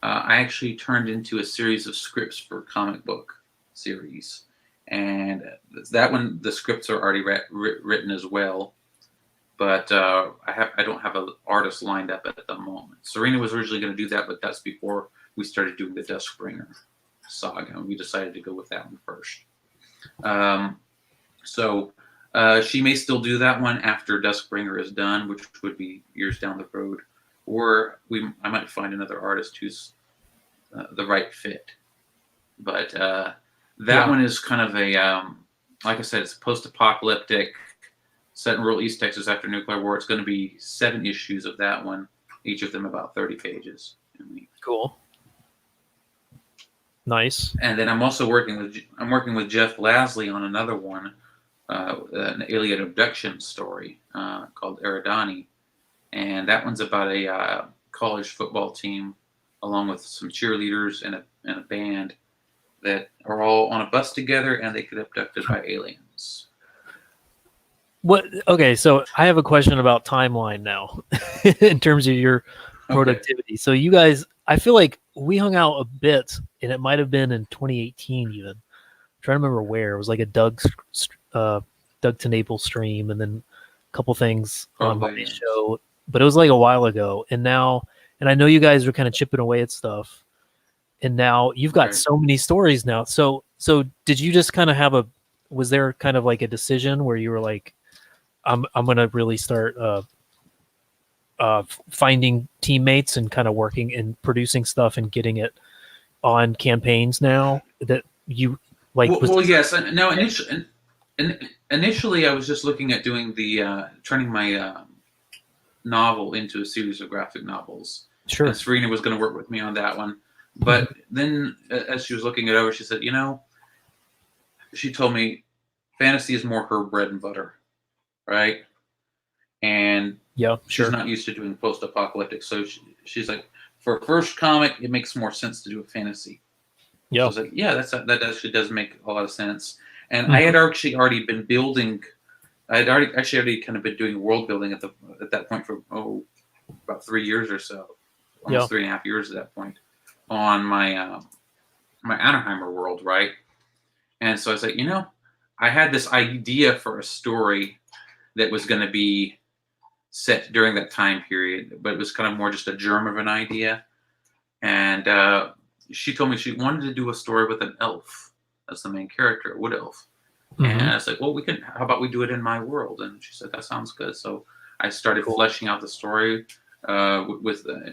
I actually turned into a series of scripts for comic book series. And that one, the scripts are already written as well. But I don't have an artist lined up at the moment. Serena was originally going to do that, but that's before we started doing the Duskbringer saga, and we decided to go with that one first. So she may still do that one after Duskbringer is done, which would be years down the road, or I might find another artist who's the right fit. But that one is kind of a, like I said, it's post-apocalyptic, set in rural East Texas after nuclear war. It's going to be 7 issues of that one, each of them about 30 pages. Cool. Nice. And then I'm also working with Jeff Lasley on another one, an alien abduction story called Eridani, and that one's about a college football team, along with some cheerleaders and a band that are all on a bus together, and they get abducted by aliens. What? Okay, so I have a question about timeline now, in terms of your productivity. Okay. So you guys, I feel like we hung out a bit, and it might have been in 2018 even. I'm trying to remember where. It was like a Doug to Naples stream, and then a couple things on my show. But it was like a while ago, and I know you guys were kind of chipping away at stuff, and now you've got so many stories now. So did you just kind of was there kind of like a decision where you were like, I'm going to really start finding teammates and kind of working and producing stuff and getting it on campaigns now that you like? Well, yes. No, initially I was just looking at doing turning my novel into a series of graphic novels. Sure. And Serena was going to work with me on that one. But then as she was looking it over, she said, she told me fantasy is more her bread and butter. Right. And she's not used to doing post-apocalyptic. So she's like, for a first comic, it makes more sense to do a fantasy. Yeah. So I was like, yeah, that actually does make a lot of sense. And I had actually already been building. I had already kind of been doing world building at that point for about 3 years or so, almost 3.5 years at that point, on my my Anaheimer world, right? And so I was like, I had this idea for a story that was going to be set during that time period, but it was kind of more just a germ of an idea. And she told me she wanted to do a story with an elf as the main character, a wood elf. And I was like, well, how about we do it in my world? And she said, that sounds good. So I started fleshing out the story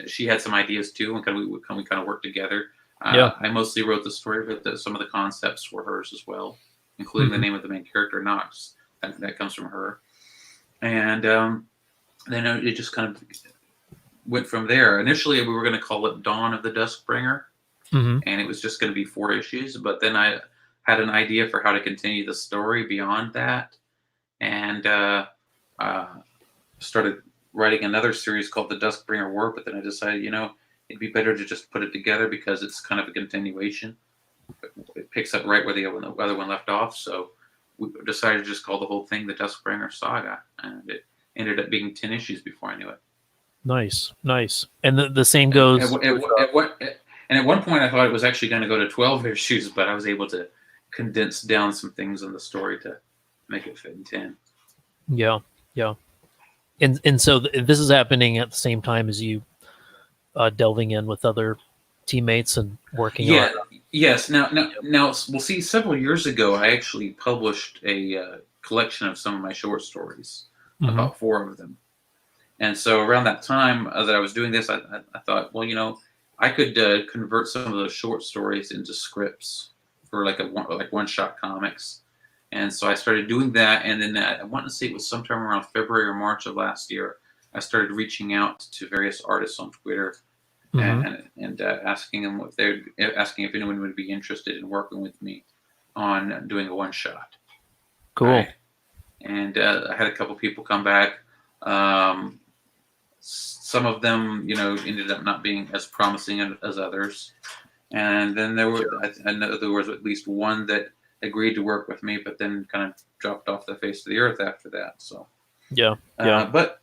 she had some ideas too, and we kind of worked together. I mostly wrote the story, but some of the concepts were hers as well, including the name of the main character, Knox. That comes from her. And then it just kind of went from there. Initially, we were going to call it Dawn of the Duskbringer, and it was just going to be 4 issues. But then I had an idea for how to continue the story beyond that, and started writing another series called The Duskbringer War. But then I decided, it'd be better to just put it together because it's kind of a continuation. It picks up right where the other one left off. So we decided to just call the whole thing the Duskbringer Saga, and it ended up being 10 issues before I knew it. Nice. And the same goes. And at one point, I thought it was actually going to go to 12 issues, but I was able to condense down some things in the story to make it fit in 10. Yeah. And so this is happening at the same time as you delving in with other teammates and working on. Yes. Now, we'll see. Several years ago, I actually published a collection of some of my short stories, about 4 of them. And so around that time that I was doing this, I thought, well, I could convert some of those short stories into scripts for like one-shot comics. And so I started doing that. And then I want to say it was sometime around February or March of last year, I started reaching out to various artists on Twitter and asking them if anyone would be interested in working with me on doing a one-shot. Cool. Right? And I had a couple people come back. Some of them, ended up not being as promising as others. And then I know there was at least one that agreed to work with me, but then kind of dropped off the face of the earth after that. So Yeah. but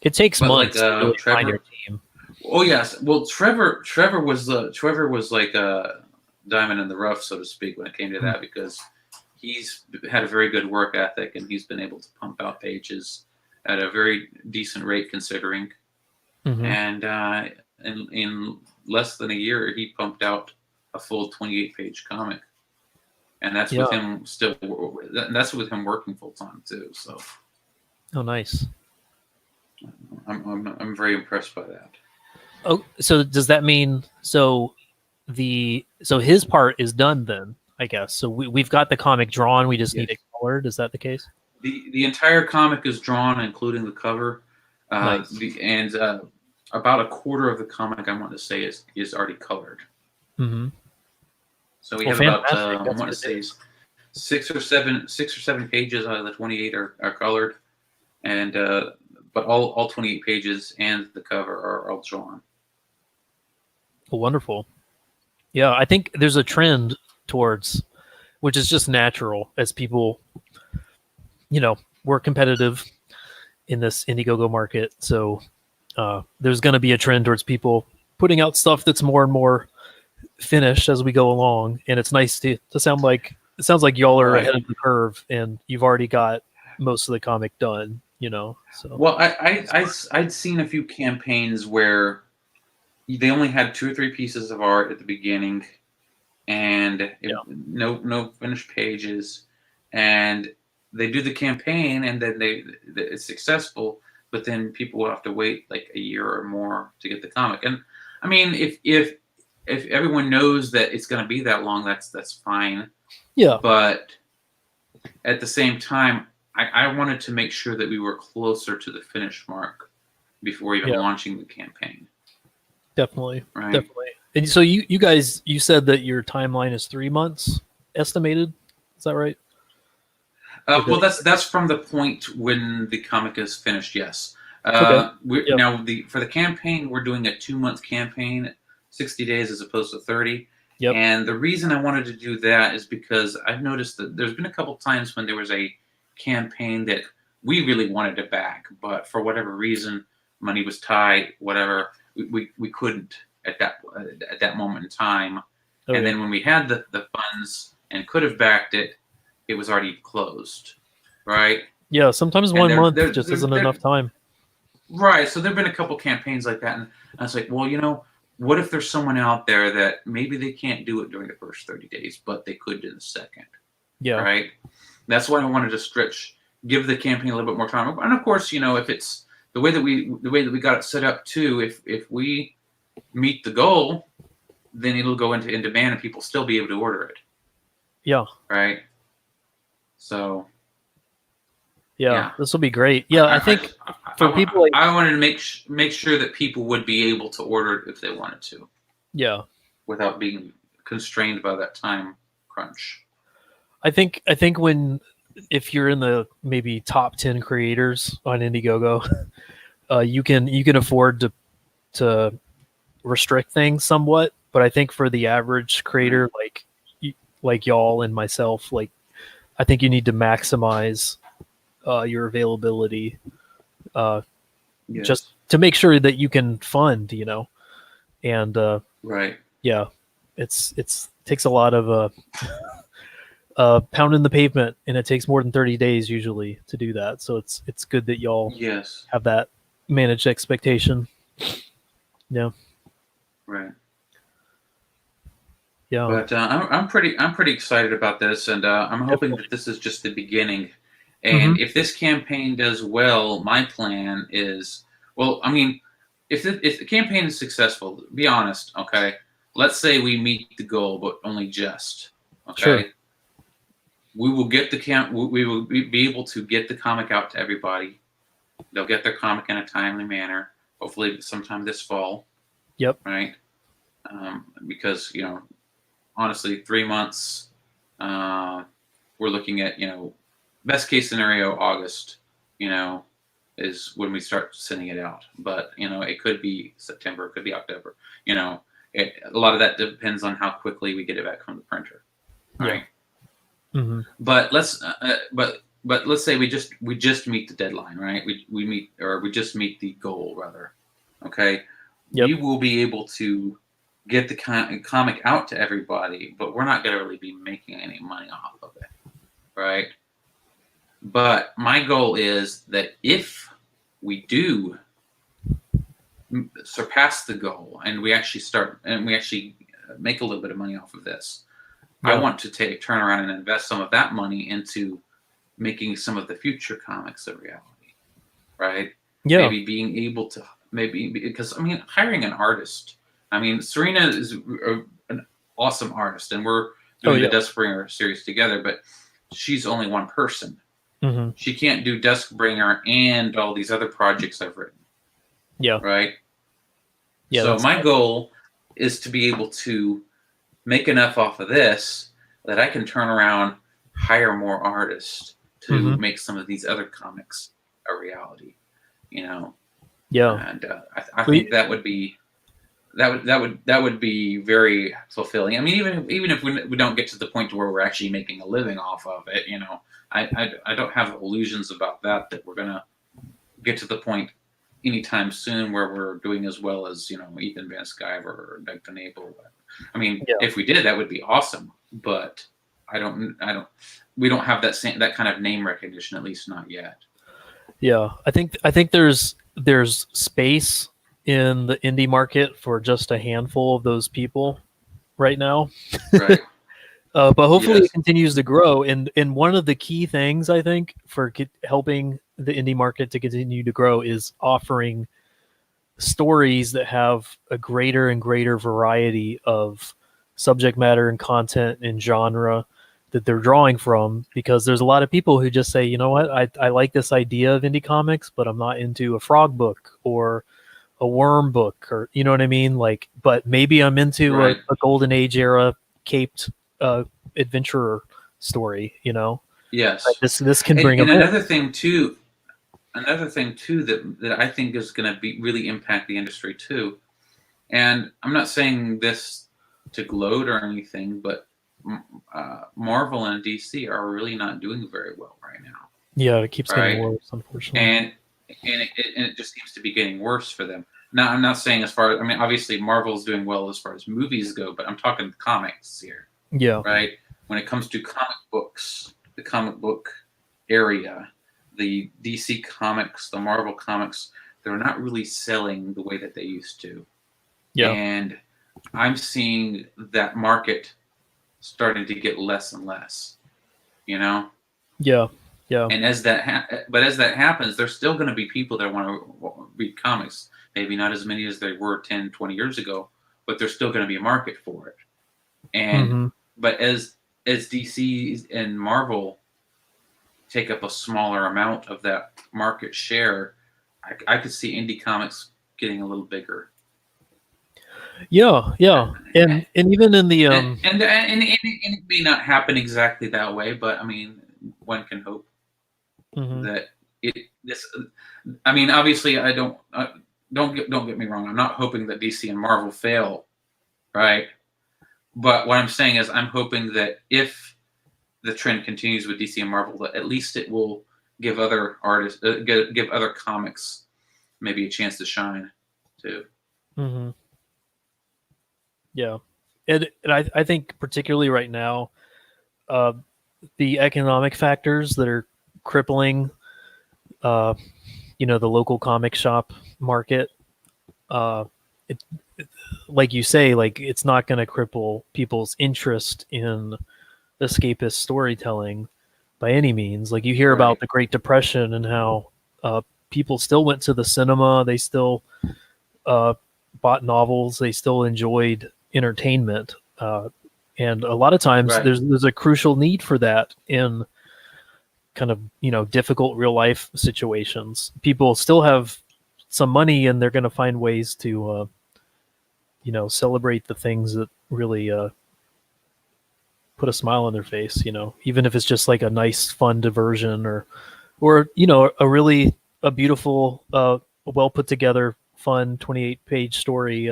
It takes like months to really find your Trevor. team. Oh yes, well Trevor was like a diamond in the rough, so to speak, when it came to that, because he's had a very good work ethic and he's been able to pump out pages at a very decent rate considering. Mm-hmm. And in less than a year, he pumped out a full 28-page comic, and that's Yeah. with him still. That's with him working full time too. So, Oh, nice. I'm very impressed by that. Oh, so does that mean so his part is done then? I guess so. We've got the comic drawn. We just Yes. need it colored. Is that the case? The entire comic is drawn, including the cover. Nice. About a quarter of the comic, I want to say, is already colored. Mm-hmm. So we Well, have about fantastic. I That's want to good say news. 6 or 7 pages out of the 28 are colored, and but all 28 pages and the cover are all drawn. Well, wonderful. Yeah, I think there's a trend towards, which is just natural as people, we're competitive in this Indiegogo market. So there's going to be a trend towards people putting out stuff that's more and more finished as we go along. And it's nice to sound like, it sounds like y'all are ahead of the curve and you've already got most of the comic done, so. Well, I'd seen a few campaigns where they only had 2 or 3 pieces of art at the beginning, and no finished pages, and they do the campaign, and then it's successful, but then people will have to wait like a year or more to get the comic. And I mean, if everyone knows that it's going to be that long, that's fine. Yeah. But at the same time, I wanted to make sure that we were closer to the finish mark before even launching the campaign. Definitely. Right. Definitely. And so you guys, you said that your timeline is 3 months estimated. Is that right? Well, that's from the point when the comic is finished. Yes. Okay. Now for the campaign, we're doing a 2-month campaign, 60 days as opposed to 30. Yep. And the reason I wanted to do that is because I've noticed that there's been a couple times when there was a campaign that we really wanted to back, but for whatever reason, money was tight, whatever, we couldn't at that moment in time. Okay. And then when we had the funds and could have backed it, it was already closed, right? Yeah, sometimes 1 month just isn't enough time. Right. So there have been a couple campaigns like that, and I was like, well, what if there's someone out there that maybe they can't do it during the first 30 days, but they could in the second? Yeah. Right. That's why I wanted to give the campaign a little bit more time. And of course, if it's the way that we got it set up too, if we meet the goal, then it'll go into in demand and people still be able to order it. Yeah. Right. So. Yeah, this will be great. Yeah, I think for people, I wanted to make sure that people would be able to order it if they wanted to. Yeah. Without being constrained by that time crunch. I think if you're in the maybe top 10 creators on Indiegogo, you can afford to restrict things somewhat. But I think for the average creator, like y'all and myself, I think you need to maximize your availability, just to make sure that you can fund, and right. Yeah, it takes a lot of pounding the pavement, and it takes more than 30 days usually to do that. So it's good that y'all have that managed expectation. Yeah. Right. Yeah. But I'm pretty excited about this, and I'm hoping that this is just the beginning. And if this campaign does well, my plan is, well, I mean, if the campaign is successful, be honest, okay? Let's say we meet the goal, but only just, okay? Sure. We will get we will be able to get the comic out to everybody. They'll get their comic in a timely manner, hopefully sometime this fall. Yep. Right? Because, honestly, 3 months, we're looking at, best case scenario, August, is when we start sending it out. But, it could be September, it could be October, A lot of that depends on how quickly we get it back from the printer, right? Yeah. Mm-hmm. But let's say we just meet the deadline, right? We just meet the goal, rather. Okay, Yep. we will be able to get the comic out to everybody, but we're not going to really be making any money off of it, right? But my goal is that if we do surpass the goal and we actually make a little bit of money off of this, I want to turn around and invest some of that money into making some of the future comics a reality, right? Yeah. Maybe being able to because hiring an artist. Serena is an awesome artist, and we're doing the Duskbringer series together, but she's only one person. Mm-hmm. She can't do Duskbringer and all these other projects I've written. Yeah. Right? Yeah. So my goal is to be able to make enough off of this that I can turn around, hire more artists to make some of these other comics a reality. Yeah. And I think that would be very fulfilling. Even if we don't get to the point where we're actually making a living off of it, I don't have illusions about that we're gonna get to the point anytime soon where we're doing as well as Ethan Van Sciver or Doug Knable. If we did, that would be awesome. But we don't have that kind of name recognition, at least not yet. Yeah, I think there's space in the indie market for just a handful of those people right now. Right. But hopefully it continues to grow. And one of the key things I think for helping the indie market to continue to grow is offering stories that have a greater and greater variety of subject matter and content and genre that they're drawing from, because there's a lot of people who just say, you know what, I like this idea of indie comics, but I'm not into a frog book or a worm book, or you know what I mean? Like, but maybe I'm into a golden age era caped adventurer story, Yes. Like this can bring and them another thing too that I think is going to be really impact the industry too. And I'm not saying this to gloat or anything, but Marvel and DC are really not doing very well right now. Yeah, it keeps getting worse, unfortunately. And it just seems to be getting worse for them. Now, I'm not saying as far as, obviously Marvel's doing well as far as movies go, but I'm talking comics here. Yeah. Right? When it comes to comic books, the comic book area, the DC comics, the Marvel comics, they're not really selling the way that they used to. Yeah. And I'm seeing that market starting to get less and less, Yeah. Yeah. And as that happens, there's still going to be people that want to read comics. Maybe not as many as they were 10, 20 years ago, but there's still going to be a market for it. And but as DC and Marvel take up a smaller amount of that market share, I could see indie comics getting a little bigger. Yeah. And even in the and it may not happen exactly that way, but one can hope that obviously I don't get me wrong, I'm not hoping that DC and Marvel fail, right? But what I'm saying is I'm hoping that if the trend continues with DC and Marvel, that at least it will give other artists give other comics maybe a chance to shine too. Yeah, and I think particularly right now, the economic factors that are crippling, the local comic shop market, like you say, like it's not going to cripple people's interest in escapist storytelling by any means. Like you hear about the Great Depression and how people still went to the cinema, they still bought novels, they still enjoyed entertainment, and a lot of times there's a crucial need for that in kind of difficult real life situations. People still have some money and they're going to find ways to celebrate the things that really put a smile on their face, even if it's just like a nice fun diversion or a beautiful well put together fun 28-page story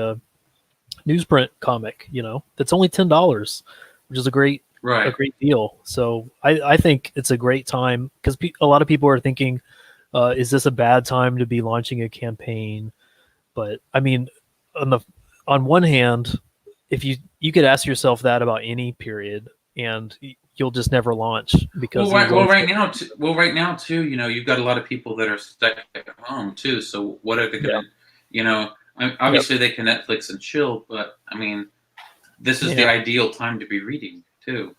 newsprint comic, that's only $10, which is a great Right. deal. So I think it's a great time because a lot of people are thinking, is this a bad time to be launching a campaign? But I mean, on one hand, if you could ask yourself that about any period, and you'll just never launch because right now too, you've got a lot of people that are stuck at home too. So what are they going to, obviously they can Netflix and chill, but I mean, this is the ideal time to be reading too,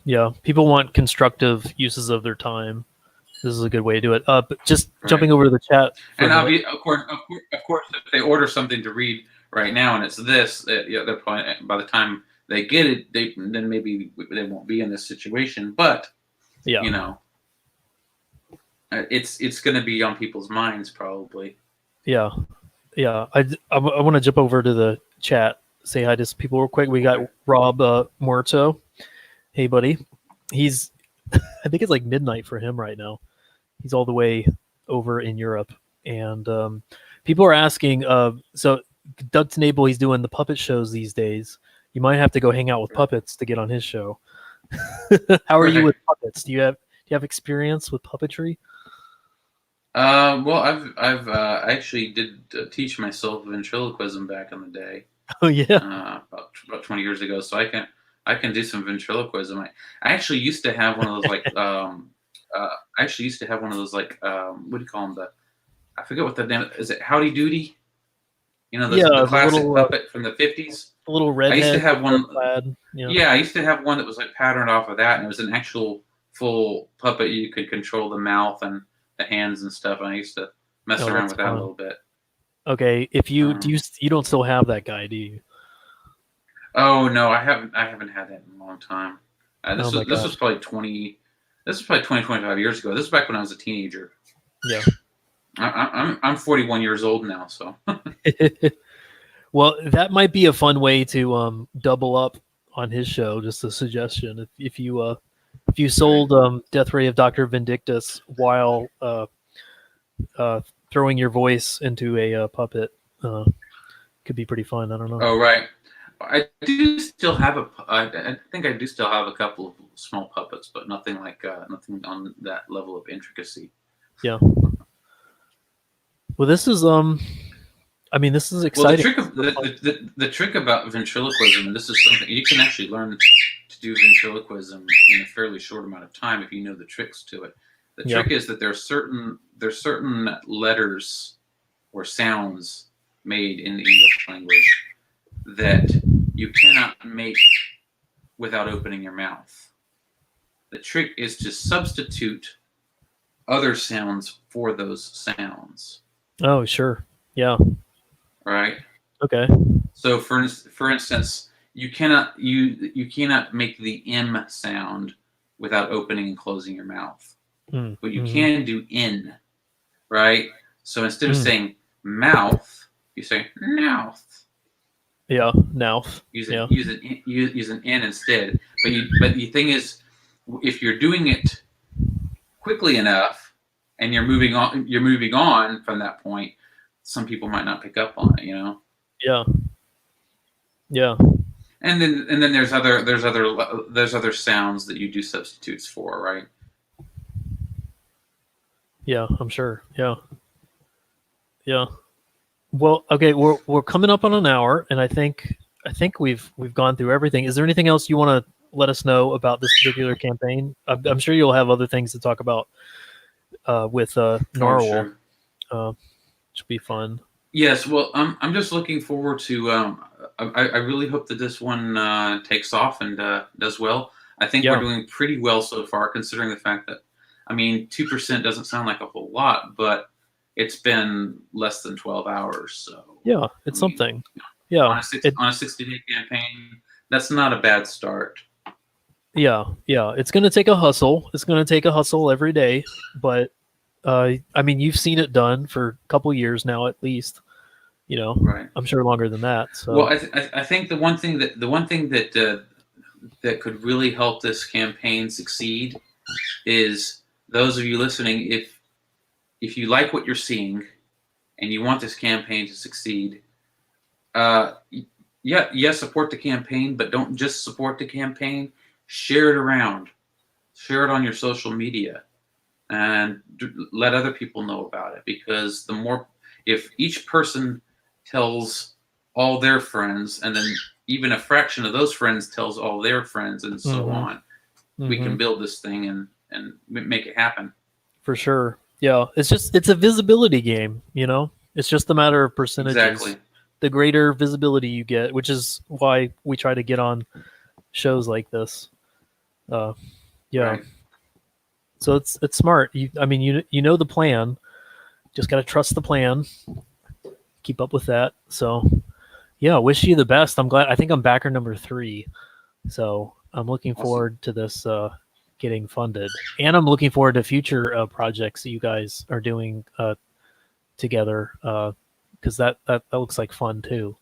Yeah. People want constructive uses of their time. This is a good way to do it. But just jumping over to the chat. And of course, if they order something to read right now and it's this, they're probably, by the time they get it, then maybe they won't be in this situation. But it's going to be on people's minds probably. Yeah. I want to jump over to the chat. Say hi to some people real quick. We got Rob Muerto. Hey, buddy. He's, I think it's like midnight for him right now. He's all the way over in Europe. And people are asking, so Doug Tenable, he's doing the puppet shows these days. You might have to go hang out with puppets to get on his show. How are you with puppets? Do you have experience with puppetry? Well, I've actually did teach myself ventriloquism back in the day. Oh yeah, about 20 years ago. So I can do some ventriloquism. I actually used to have one of those like what do you call them? I forget what the name is. It Howdy Doody? The classic puppet from the 50s. The little redhead. I used to have one. I used to have one that was like patterned off of that, and it was an actual full puppet. You could control the mouth and the hands and stuff. And I used to mess around with that a little bit. Okay, if you you don't still have that guy, do you? Oh no, I haven't had that in a long time. This was probably 20 25 years ago. This is back when I was a teenager. Yeah. I'm 41 years old now, so. Well, that might be a fun way to double up on his show. Just a suggestion. If you sold Death Ray of Dr. Vindictus while throwing your voice into a puppet, could be pretty fun. I don't know. Oh right, I do still have I think I do still have a couple of small puppets, but nothing like nothing on that level of intricacy. Yeah. Well, this is this is exciting. Well, the trick about ventriloquism, and this is something you can actually learn to do ventriloquism in a fairly short amount of time if you know the tricks to it. The trick is that there's certain letters or sounds made in the English language that you cannot make without opening your mouth. The trick is to substitute other sounds for those sounds. Oh, sure. Yeah. Right. Okay. So for instance, you cannot make the M sound without opening and closing your mouth. But you can do in, right? So instead of saying mouth, you say mouth. Yeah, mouth. Use an N instead. But the thing is, if you're doing it quickly enough and you're moving on from that point, some people might not pick up on it, Yeah. Yeah. And then there's other sounds that you do substitutes for, right? Yeah, I'm sure. Yeah. Yeah. Well, okay, we're coming up on an hour, and I think we've gone through everything. Is there anything else you want to let us know about this particular campaign? I'm sure you'll have other things to talk about with Narwhal. Sure. Which will be fun. Yes, well, I'm just looking forward to. I really hope that this one takes off and does well. I think we're doing pretty well so far, considering the fact that, 2% doesn't sound like a whole lot, but it's been less than 12 hours. So yeah, it's something. Yeah, on a 60-day campaign, that's not a bad start. Yeah, it's going to take a hustle. It's going to take a hustle every day, but you've seen it done for a couple years now, at least. Right. I'm sure longer than that. So. Well, I think the one thing that could really help this campaign succeed is those of you listening. If you like what you're seeing, and you want this campaign to succeed, Yeah, support the campaign, but don't just support the campaign. Share it around. Share it on your social media, and let other people know about it. Because the more, if each person tells all their friends, and then even a fraction of those friends tells all their friends, and so on, we can build this thing and make it happen. For sure. Yeah, it's a visibility game, It's just a matter of percentages. Exactly. The greater visibility you get, which is why we try to get on shows like this. Yeah. Right. So it's smart. You know the plan. Just got to trust the plan. Keep up with that. So yeah, wish you the best. I'm glad. I think I'm backer number 3. So I'm looking forward to this getting funded, and I'm looking forward to future projects that you guys are doing together, because that looks like fun too.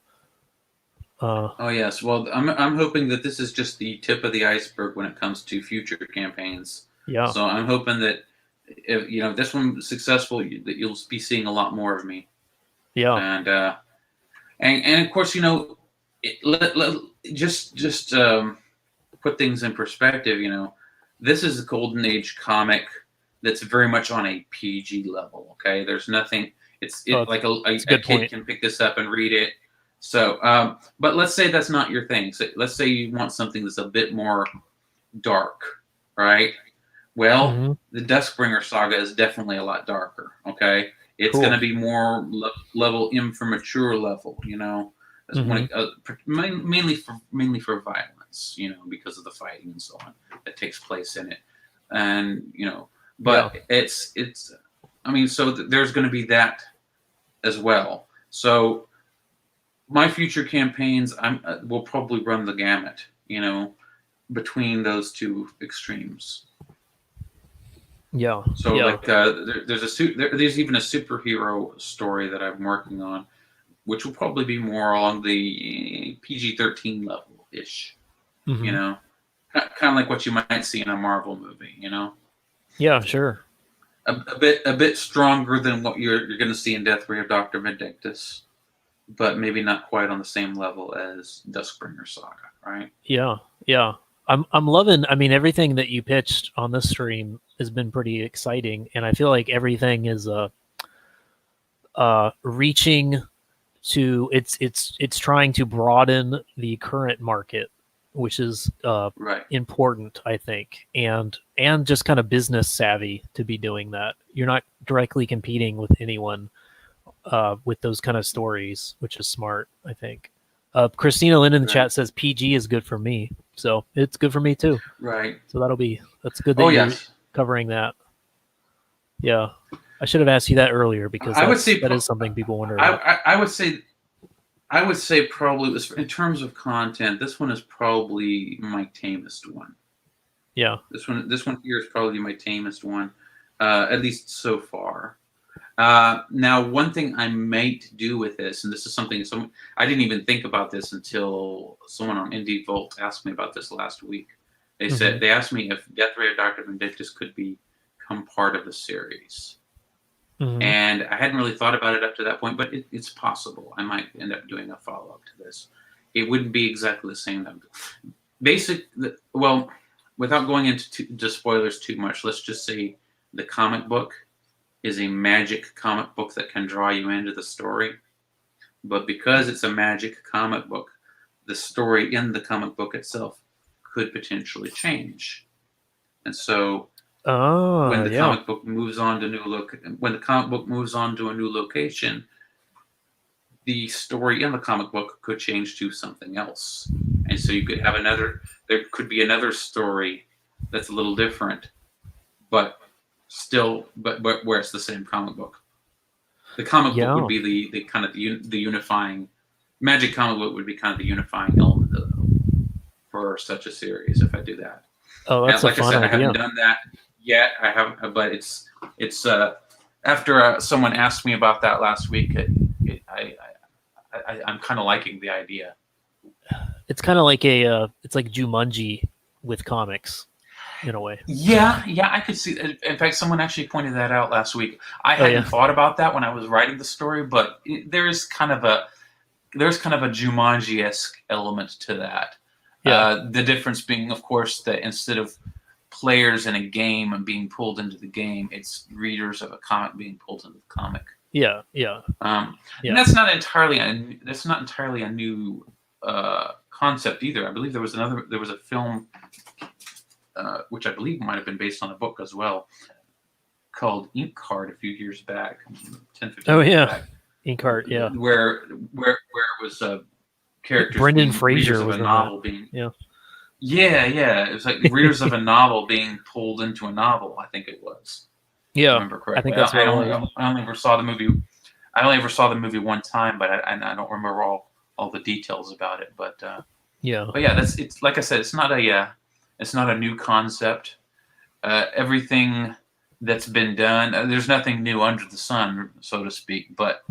Oh yes. Well, I'm hoping that this is just the tip of the iceberg when it comes to future campaigns. Yeah. So I'm hoping that if this one is successful, that you'll be seeing a lot more of me. Yeah. And of course, just put things in perspective. This is a golden age comic that's very much on a PG level. Okay, there's nothing. It's like a kid can pick this up and read it. So, but let's say that's not your thing. So let's say you want something that's a bit more dark, right? Well, the Duskbringer saga is definitely a lot darker. Okay, it's going to be more level M for mature level. Mainly for violence. Because of the fighting and so on that takes place in it, and but it's. I mean, so there's going to be that as well. So my future campaigns, will probably run the gamut, between those two extremes. Yeah. So like, there's even a superhero story that I'm working on, which will probably be more along the PG-13 level ish. Kind of like what you might see in a Marvel movie. Yeah, sure. A bit stronger than what you're going to see in Death Ray of Dr. Vindictus, but maybe not quite on the same level as Duskbringer Saga, right? Yeah. I'm loving. I mean, everything that you pitched on this stream has been pretty exciting, and I feel like everything is reaching to it's trying to broaden the current market, which is important, I think, and just kind of business savvy to be doing that. You're not directly competing with anyone with those kind of stories, which is smart, I think. Christina Lynn in the chat says PG is good for me, so it's good for me too. Right. So that's good that you're covering that. Yeah, I should have asked you that earlier, because that is something people wonder about. I would say probably, in terms of content, this one is probably my tamest one. Yeah. This one here is probably my tamest one, at least so far. Now, one thing I might do with this, and this is something I didn't even think about this until someone on Indiegogo asked me about this last week. They asked me if Death Ray of Dr. Vindictus could become part of the series. And I hadn't really thought about it up to that point, but it's possible. I might end up doing a follow-up to this. It wouldn't be exactly the same. Well, without going into spoilers too much, let's just say the comic book is a magic comic book that can draw you into the story. But because it's a magic comic book, the story in the comic book itself could potentially change. And so when the comic book moves on to a new location, the story in the comic book could change to something else. And so you could have there could be another story that's a little different, but where it's the same comic book. The comic book would be the kind of the unifying, magic comic book would be kind of the unifying element for such a series if I do that. Oh, that's like a fun I said, idea. I haven't done that yet. I haven't, but it's after someone asked me about that last week, I'm kind of liking the idea. It's kind of like it's like Jumanji with comics, in a way. Yeah, I could see. In fact, someone actually pointed that out last week. I hadn't thought about that when I was writing the story, but there is kind of there's kind of a Jumanji-esque element to that. Yeah. The difference being, of course, that instead of players in a game and being pulled into the game, it's readers of a comic being pulled into the comic. Yeah. Yeah. And that's not entirely a new concept either. I believe there was a film which I believe might have been based on a book as well, called Ink Card a few years back, 10, 15 years back. Ink Card, yeah. Where it was characters Brendan being Fraser readers of was a in novel that. being Yeah. It was like readers of a novel being pulled into a novel, I think it was. Yeah. I remember correctly. I think that's I only ever saw the movie. I only ever saw the movie one time, but I don't remember all the details about it. But yeah, it's like I said, it's not a new concept. Everything that's been done, there's nothing new under the sun, so to speak. But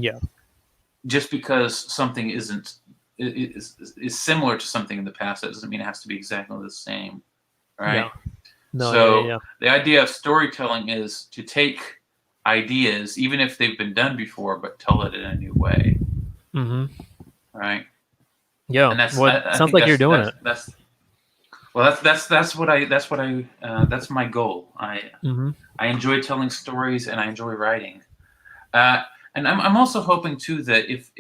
just because something is similar to something in the past, that doesn't mean it has to be exactly the same, right? Yeah. No, so the idea of storytelling is to take ideas, even if they've been done before, but tell it in a new way. Mm-hmm. Right. Yeah. And sounds like you're doing it. That's my goal. I enjoy telling stories and I enjoy writing. And I'm also hoping too that if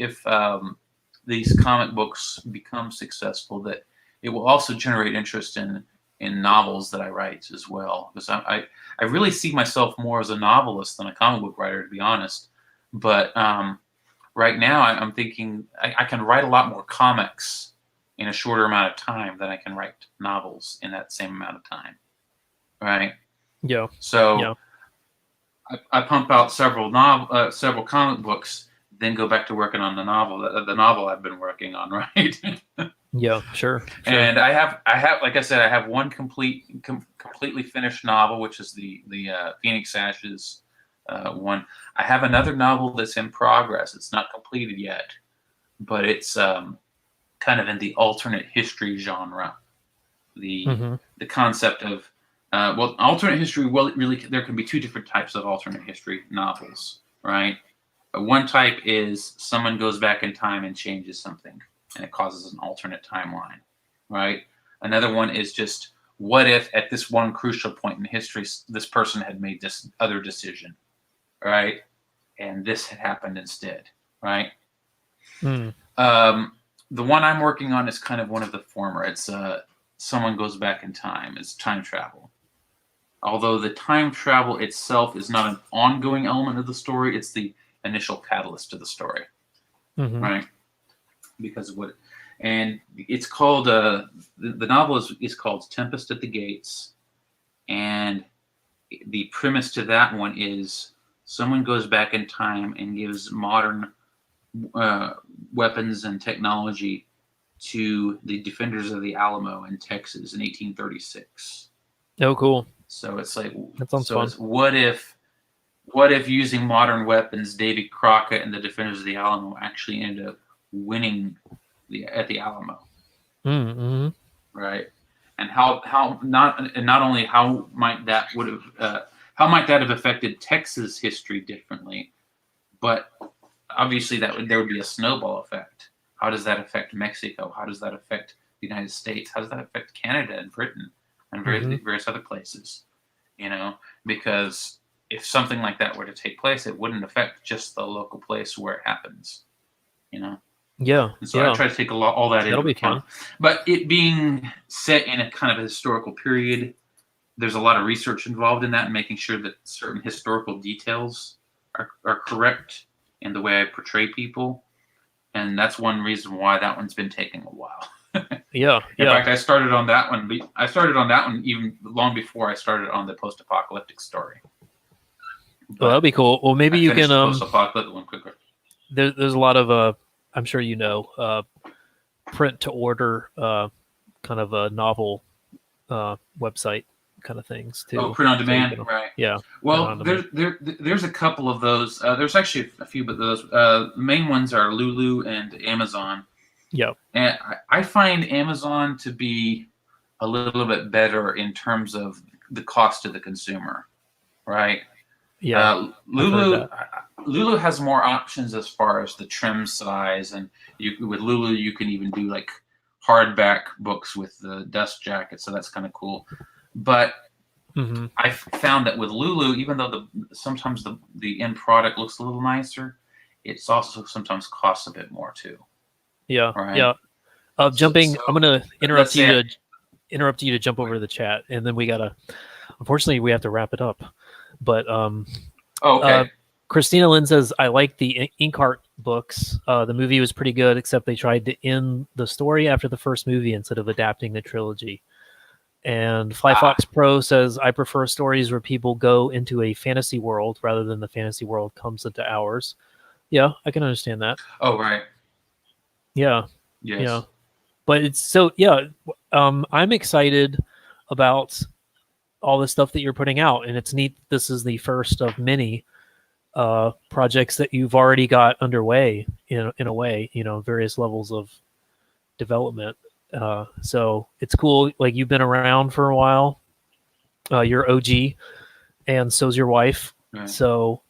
these comic books become successful, that it will also generate interest in novels that I write as well. Because I really see myself more as a novelist than a comic book writer, to be honest. But right now I'm thinking I can write a lot more comics in a shorter amount of time than I can write novels in that same amount of time. Right? Yeah. So I pump out several comic books, then go back to working on the novel I've been working on, right? Yeah, sure. And I have, like I said, I have one completely finished novel, which is the Phoenix Ashes one. I have another novel that's in progress. It's not completed yet, but it's kind of in the alternate history genre. The concept of alternate history. Well, really, there can be two different types of alternate history novels, right? One type is someone goes back in time and changes something, and it causes an alternate timeline, right? Another one is just, what if at this one crucial point in history, this person had made this other decision, right? And this had happened instead, right? The one I'm working on is kind of one of the former. It's someone goes back in time. It's time travel. Although the time travel itself is not an ongoing element of the story, it's the initial catalyst to the story, right? Because and it's called the novel is called Tempest at the Gates, and the premise to that one is someone goes back in time and gives modern weapons and technology to the defenders of the Alamo in Texas in 1836. Oh, cool. So it's like, that sounds fun. What if using modern weapons, Davy Crockett and the defenders of the Alamo actually ended up winning at the Alamo? Right. And how not only how might that have affected Texas history differently, but obviously there would be a snowball effect. How does that affect Mexico? How does that affect the United States? How does that affect Canada and Britain and various other places? Because if something like that were to take place, it wouldn't affect just the local place where it happens. Yeah. And so I try to take all that into account. But it being set in a kind of a historical period, there's a lot of research involved in that, and making sure that certain historical details are correct in the way I portray people. And that's one reason why that one's been taking a while. In fact, I started on that one even long before I started on the post-apocalyptic story. Well, that'll be cool. Well, maybe you can post-apocalyptic one quicker. There's a lot of I'm sure print to order kind of a novel website kind of things too. Oh, print on demand, right? Yeah. Well, there's a couple of those. There's actually a few, but those main ones are Lulu and Amazon. Yeah. And I find Amazon to be a little bit better in terms of the cost to the consumer, right? Yeah, Lulu has more options as far as the trim size, and with Lulu you can even do like hardback books with the dust jacket, so that's kind of cool. But I found that with Lulu, even though sometimes the end product looks a little nicer, it's also sometimes costs a bit more too. Yeah, right? yeah. I'm going to interrupt you to jump over to the chat, and then unfortunately, we have to wrap it up. But okay. Christina Lynn says, I like the Inkheart books. The movie was pretty good, except they tried to end the story after the first movie instead of adapting the trilogy. And Flyfox Pro says, I prefer stories where people go into a fantasy world rather than the fantasy world comes into ours. Yeah, I can understand that. Oh, right. Yeah. Yes. Yeah. But it's so, I'm excited about all the stuff that you're putting out, and it's neat. This is the first of many projects that you've already got underway in a way, various levels of development. So it's cool. Like, you've been around for a while. You're OG, and so's your wife. Right. So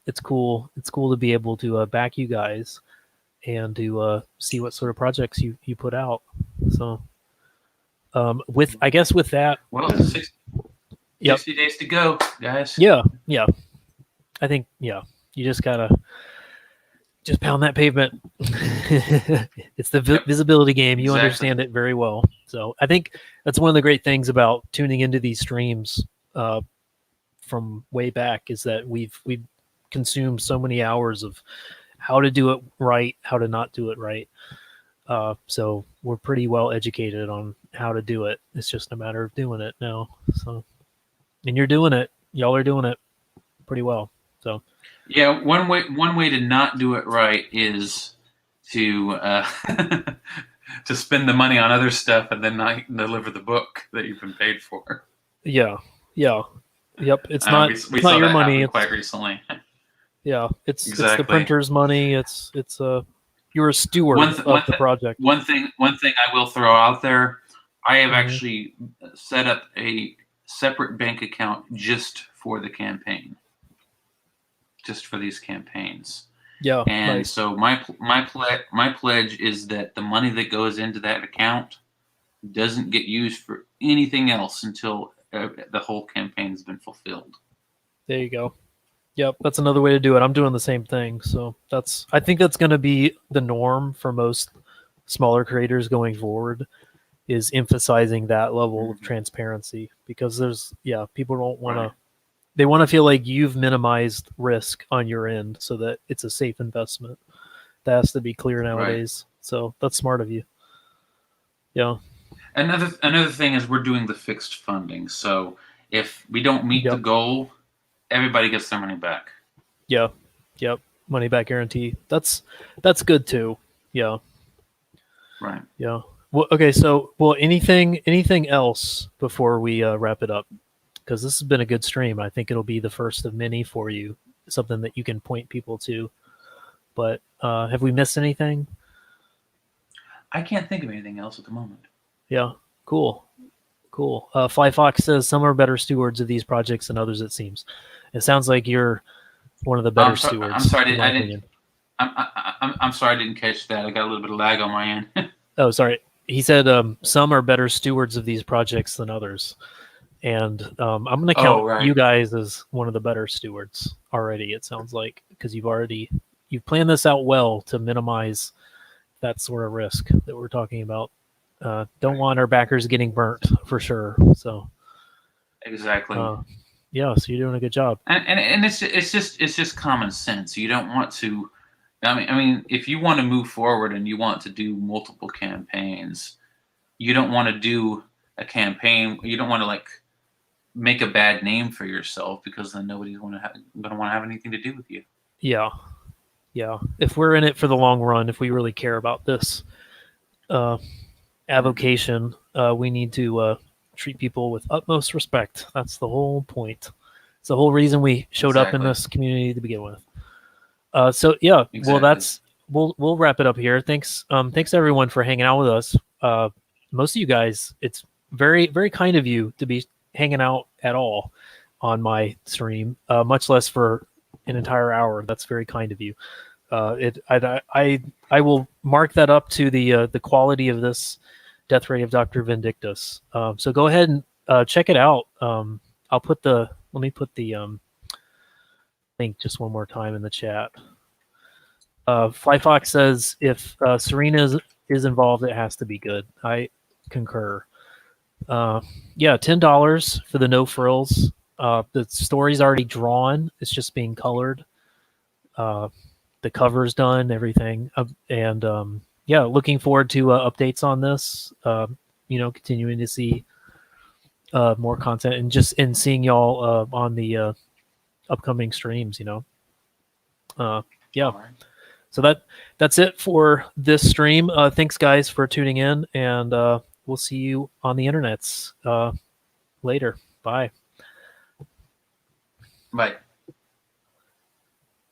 it's cool. It's cool to be able to back you guys and to see what sort of projects you put out. So with that, well, 60 days to go, guys. Yeah. I think you just gotta pound that pavement. It's the visibility game. You understand it very well. So I think that's one of the great things about tuning into these streams from way back is that we've consumed so many hours of how to do it right, how to not do it right. So we're pretty well educated on how to do it. It's just a matter of doing it now. So, and you're doing it. Y'all are doing it pretty well. So, yeah, one way to not do it right is to to spend the money on other stuff and then not deliver the book that you've been paid for. Yeah. Yep. It's not not your money. Quite recently. Yeah, it's the printer's money. It's you're a steward of the project. One thing I will throw out there, I have actually set up a separate bank account just for the campaign. Just for these campaigns. Yeah. And so my pledge is that the money that goes into that account doesn't get used for anything else until the whole campaign has been fulfilled. There you go. Yep, that's another way to do it. I'm doing the same thing. So I think that's going to be the norm for most smaller creators going forward, is emphasizing that level of transparency, because people don't want to. They want to feel like you've minimized risk on your end so that it's a safe investment. That has to be clear nowadays. Right. So that's smart of you. Yeah. Another thing is we're doing the fixed funding. So if we don't meet the goal, everybody gets their money back. Yeah. Yep. Money back guarantee. That's good too. Yeah. Right. Yeah. Well, okay. So, anything else before we wrap it up? Because this has been a good stream. I think it'll be the first of many for you, something that you can point people to. But have we missed anything? I can't think of anything else at the moment. Yeah, cool. Flyfox says some are better stewards of these projects than others, it seems. It sounds like you're one of the better stewards. I'm sorry, I'm sorry I didn't catch that. I got a little bit of lag on my end. Oh, sorry. He said some are better stewards of these projects than others. And I'm going to count you guys as one of the better stewards already, it sounds like, because you've planned this out well to minimize that sort of risk that we're talking about. Don't want our backers getting burnt for sure. So exactly. So you're doing a good job. And it's just common sense. You don't want to. I mean, if you want to move forward and you want to do multiple campaigns, you don't want to do a campaign. You don't want to make a bad name for yourself, because then nobody's going to want to have anything to do with you. Yeah. If we're in it for the long run, if we really care about this avocation, we need to treat people with utmost respect. That's the whole point. It's the whole reason we showed up in this community to begin with. Exactly. Well, we'll wrap it up here. Thanks everyone for hanging out with us. Most of you guys, it's very, very kind of you to be hanging out at all on my stream, much less for an entire hour. That's very kind of you. I will mark that up to the quality of this Death Ray of Dr. Vindictus. So go ahead and check it out. I'll put let me put the link just one more time in the chat. Flyfox says if Serena is involved, it has to be good. I concur. Yeah, $10 for the no frills. The story's already drawn. It's just being colored. The cover's done, everything. And yeah, looking forward to updates on this. Continuing to see more content and seeing y'all on the upcoming streams. Yeah. Right. So that's it for this stream. Thanks, guys, for tuning in, and we'll see you on the internets later. Bye. Bye.